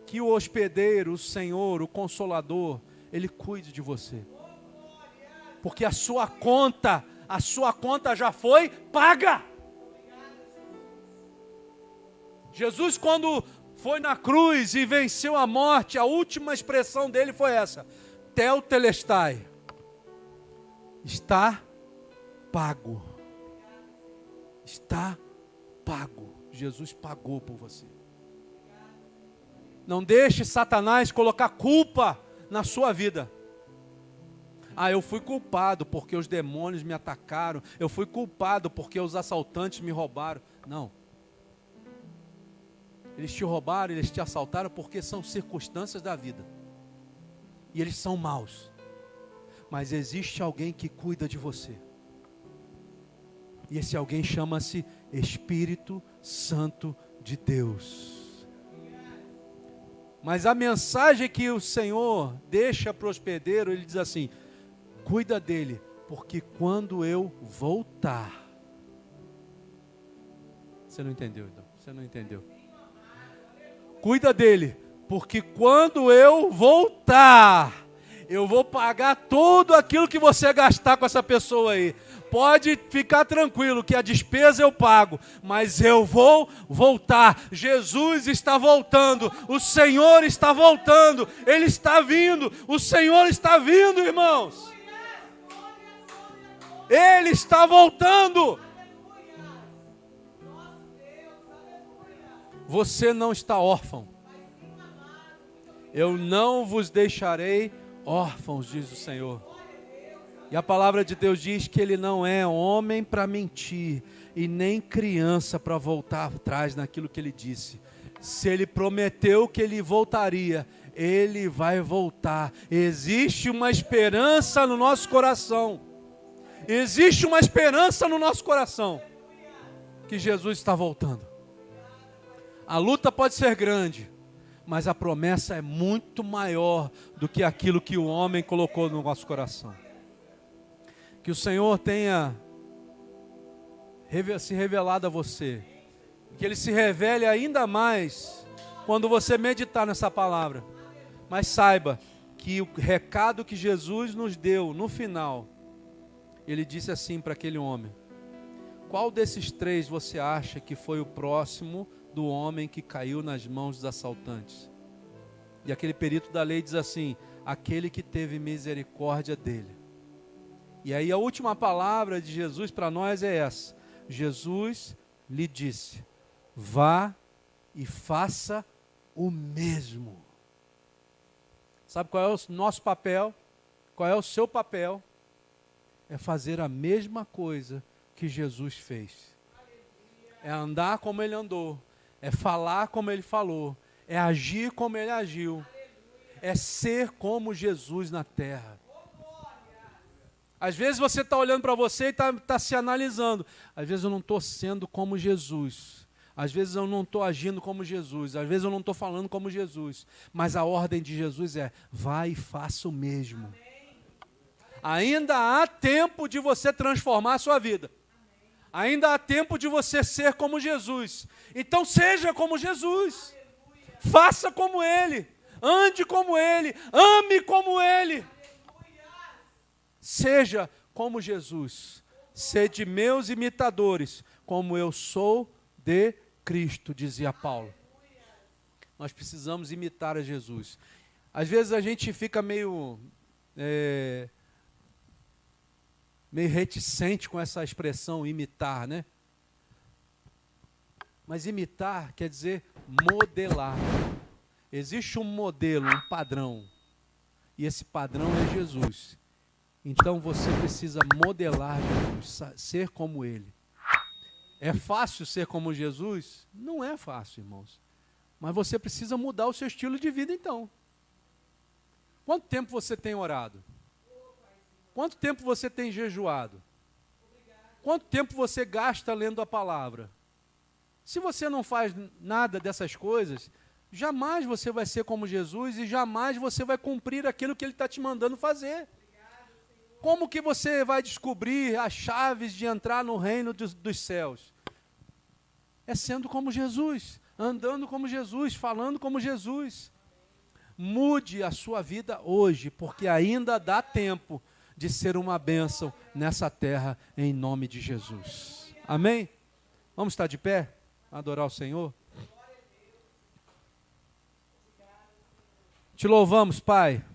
que o hospedeiro, o Senhor, o Consolador, Ele cuide de você. Porque a sua conta já foi paga. Jesus, quando foi na cruz e venceu a morte, a última expressão dele foi essa: Tetelestai, está pago. Está pago. Jesus pagou por você. Não deixe Satanás colocar culpa na sua vida. Eu fui culpado porque os demônios me atacaram. Eu fui culpado porque os assaltantes me roubaram. Não. Eles te roubaram, eles te assaltaram porque são circunstâncias da vida. E eles são maus. Mas existe alguém que cuida de você. E esse alguém chama-se Espírito Santo de Deus. Mas a mensagem que o Senhor deixa para o hospedeiro, ele diz assim: cuida dele, porque quando eu voltar... Você não entendeu, então? Você não entendeu. Cuida dele, porque quando eu voltar, eu vou pagar tudo aquilo que você gastar com essa pessoa aí. Pode ficar tranquilo que a despesa eu pago, mas eu vou voltar. Jesus está voltando, o Senhor está voltando, Ele está vindo, o Senhor está vindo, irmãos. Ele está voltando. Você não está órfão. Eu não vos deixarei órfãos, diz o Senhor. E a palavra de Deus diz que Ele não é homem para mentir e nem criança para voltar atrás naquilo que Ele disse. Se Ele prometeu que Ele voltaria, Ele vai voltar. Existe uma esperança no nosso coração. Existe uma esperança no nosso coração que Jesus está voltando. A luta pode ser grande, mas a promessa é muito maior do que aquilo que o homem colocou no nosso coração. Que o Senhor tenha se revelado a você. Que Ele se revele ainda mais quando você meditar nessa palavra. Mas saiba que o recado que Jesus nos deu no final, Ele disse assim para aquele homem: qual desses três você acha que foi o próximo do homem que caiu nas mãos dos assaltantes? E aquele perito da lei diz assim: aquele que teve misericórdia dele. E aí a última palavra de Jesus para nós é essa: Jesus lhe disse: vá e faça o mesmo. Sabe qual é o nosso papel? Qual é o seu papel? É fazer a mesma coisa que Jesus fez. É andar como Ele andou. É falar como Ele falou. É agir como Ele agiu. É ser como Jesus na terra. Às vezes você está olhando para você e está se analisando. Às vezes eu não estou sendo como Jesus. Às vezes eu não estou agindo como Jesus. Às vezes eu não estou falando como Jesus. Mas a ordem de Jesus é: vá e faça o mesmo. Amém. Ainda há tempo de você transformar a sua vida. Ainda há tempo de você ser como Jesus. Então seja como Jesus. Faça como Ele. Ande como Ele. Ame como Ele. Seja como Jesus. Sede meus imitadores, como eu sou de Cristo, dizia Paulo. Nós precisamos imitar a Jesus. Às vezes a gente fica meio reticente com essa expressão imitar, né? Mas imitar quer dizer modelar. Existe um modelo, um padrão. E esse padrão é Jesus. Então você precisa modelar Jesus, ser como Ele. É fácil ser como Jesus? Não é fácil, irmãos. Mas você precisa mudar o seu estilo de vida então. Quanto tempo você tem orado? Quanto tempo você tem jejuado? Quanto tempo você gasta lendo a palavra? Se você não faz nada dessas coisas, jamais você vai ser como Jesus e jamais você vai cumprir aquilo que Ele está te mandando fazer. Como que você vai descobrir as chaves de entrar no reino dos céus? É sendo como Jesus, andando como Jesus, falando como Jesus. Mude a sua vida hoje, porque ainda dá tempo de ser uma bênção nessa terra, em nome de Jesus. Amém? Vamos estar de pé? Adorar o Senhor? Te louvamos, Pai.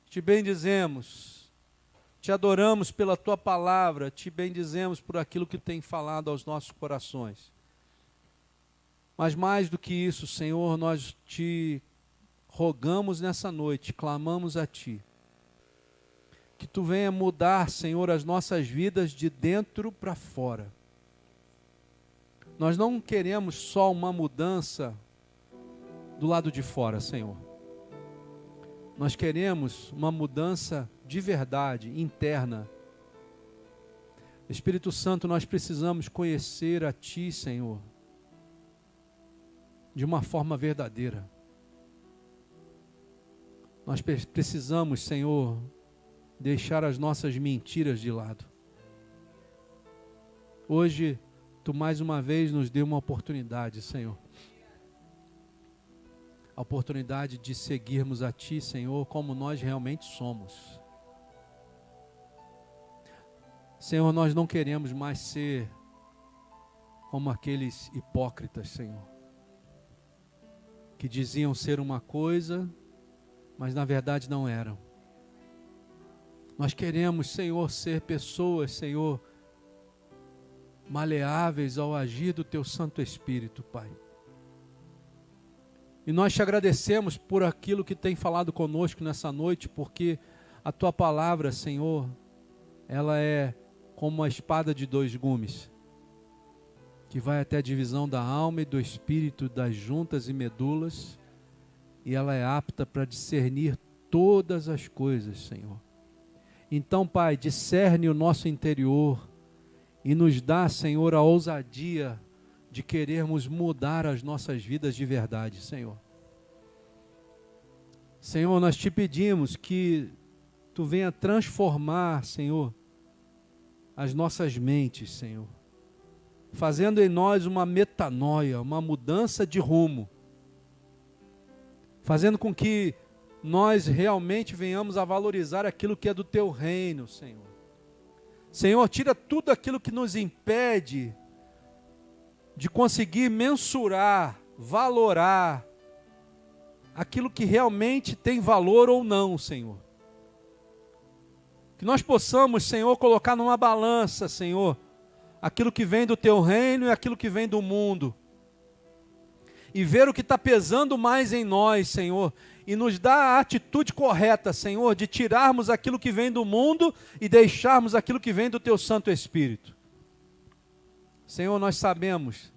Te bendizemos. Te adoramos pela Tua palavra, te bendizemos por aquilo que tem falado aos nossos corações. Mas mais do que isso, Senhor, nós te rogamos nessa noite, clamamos a Ti. Que Tu venha mudar, Senhor, as nossas vidas de dentro para fora. Nós não queremos só uma mudança do lado de fora, Senhor. Nós queremos uma mudança de verdade, interna. Espírito Santo, nós precisamos conhecer a Ti, Senhor, de uma forma verdadeira. Nós precisamos, Senhor, deixar as nossas mentiras de lado. Hoje, Tu mais uma vez nos deu uma oportunidade, Senhor. A oportunidade de seguirmos a Ti, Senhor, como nós realmente somos. Senhor, nós não queremos mais ser como aqueles hipócritas, Senhor, que diziam ser uma coisa, mas na verdade não eram. Nós queremos, Senhor, ser pessoas, Senhor, maleáveis ao agir do Teu Santo Espírito, Pai. E nós te agradecemos por aquilo que tem falado conosco nessa noite, porque a tua palavra, Senhor, ela é como uma espada de dois gumes, que vai até a divisão da alma e do espírito, das juntas e medulas, e ela é apta para discernir todas as coisas, Senhor. Então, Pai, discerne o nosso interior e nos dá, Senhor, a ousadia de querermos mudar as nossas vidas de verdade, Senhor. Senhor, nós te pedimos que Tu venha transformar, Senhor, as nossas mentes, Senhor, fazendo em nós uma metanoia, uma mudança de rumo, fazendo com que nós realmente venhamos a valorizar aquilo que é do Teu reino, Senhor. Senhor, tira tudo aquilo que nos impede de conseguir mensurar, valorar aquilo que realmente tem valor ou não, Senhor. Que nós possamos, Senhor, colocar numa balança, Senhor, aquilo que vem do Teu reino e aquilo que vem do mundo. E ver o que está pesando mais em nós, Senhor. E nos dar a atitude correta, Senhor, de tirarmos aquilo que vem do mundo e deixarmos aquilo que vem do Teu Santo Espírito. Senhor, nós sabemos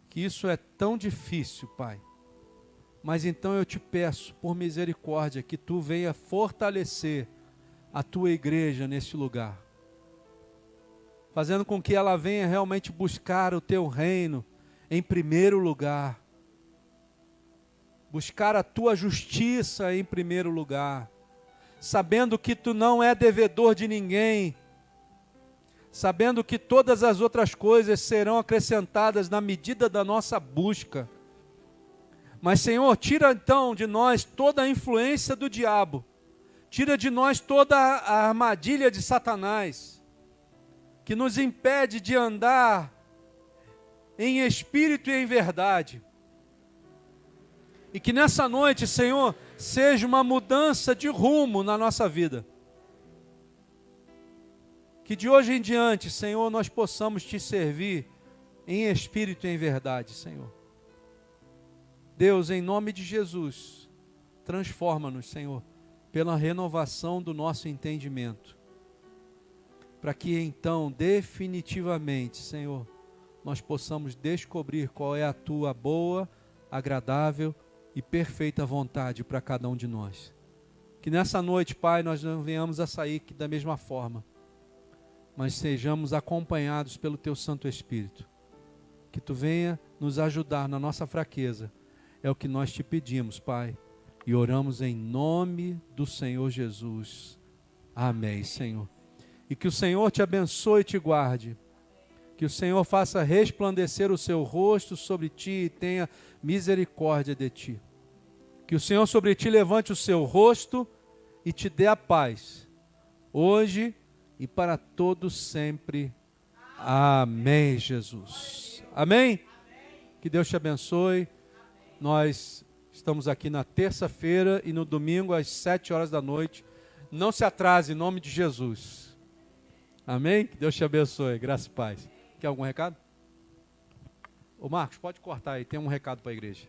que isso é tão difícil, Pai. Mas então eu te peço, por misericórdia, que Tu venha fortalecer a Tua igreja nesse lugar, fazendo com que ela venha realmente buscar o Teu reino em primeiro lugar, buscar a Tua justiça em primeiro lugar, sabendo que Tu não é devedor de ninguém, sabendo que todas as outras coisas serão acrescentadas na medida da nossa busca. Mas, Senhor, tira então de nós toda a influência do diabo, tira de nós toda a armadilha de Satanás, que nos impede de andar em espírito e em verdade. E que nessa noite, Senhor, seja uma mudança de rumo na nossa vida. Que de hoje em diante, Senhor, nós possamos Te servir em espírito e em verdade, Senhor. Deus, em nome de Jesus, transforma-nos, Senhor, pela renovação do nosso entendimento. Para que então, definitivamente, Senhor, nós possamos descobrir qual é a Tua boa, agradável e perfeita vontade para cada um de nós. Que nessa noite, Pai, nós não venhamos a sair da mesma forma, mas sejamos acompanhados pelo Teu Santo Espírito. Que Tu venha nos ajudar na nossa fraqueza. É o que nós Te pedimos, Pai, e oramos em nome do Senhor Jesus. Amém, Senhor. E que o Senhor te abençoe e te guarde. Que o Senhor faça resplandecer o seu rosto sobre ti e tenha misericórdia de ti. Que o Senhor sobre ti levante o seu rosto e te dê a paz, hoje e para todos sempre. Amém, Jesus. Amém? Que Deus te abençoe. Nós estamos aqui na terça-feira e no domingo às 7 horas da noite. Não se atrase, em nome de Jesus. Amém? Que Deus te abençoe. Graça e paz. Quer algum recado? Ô Marcos, pode cortar aí. Tem um recado para a igreja.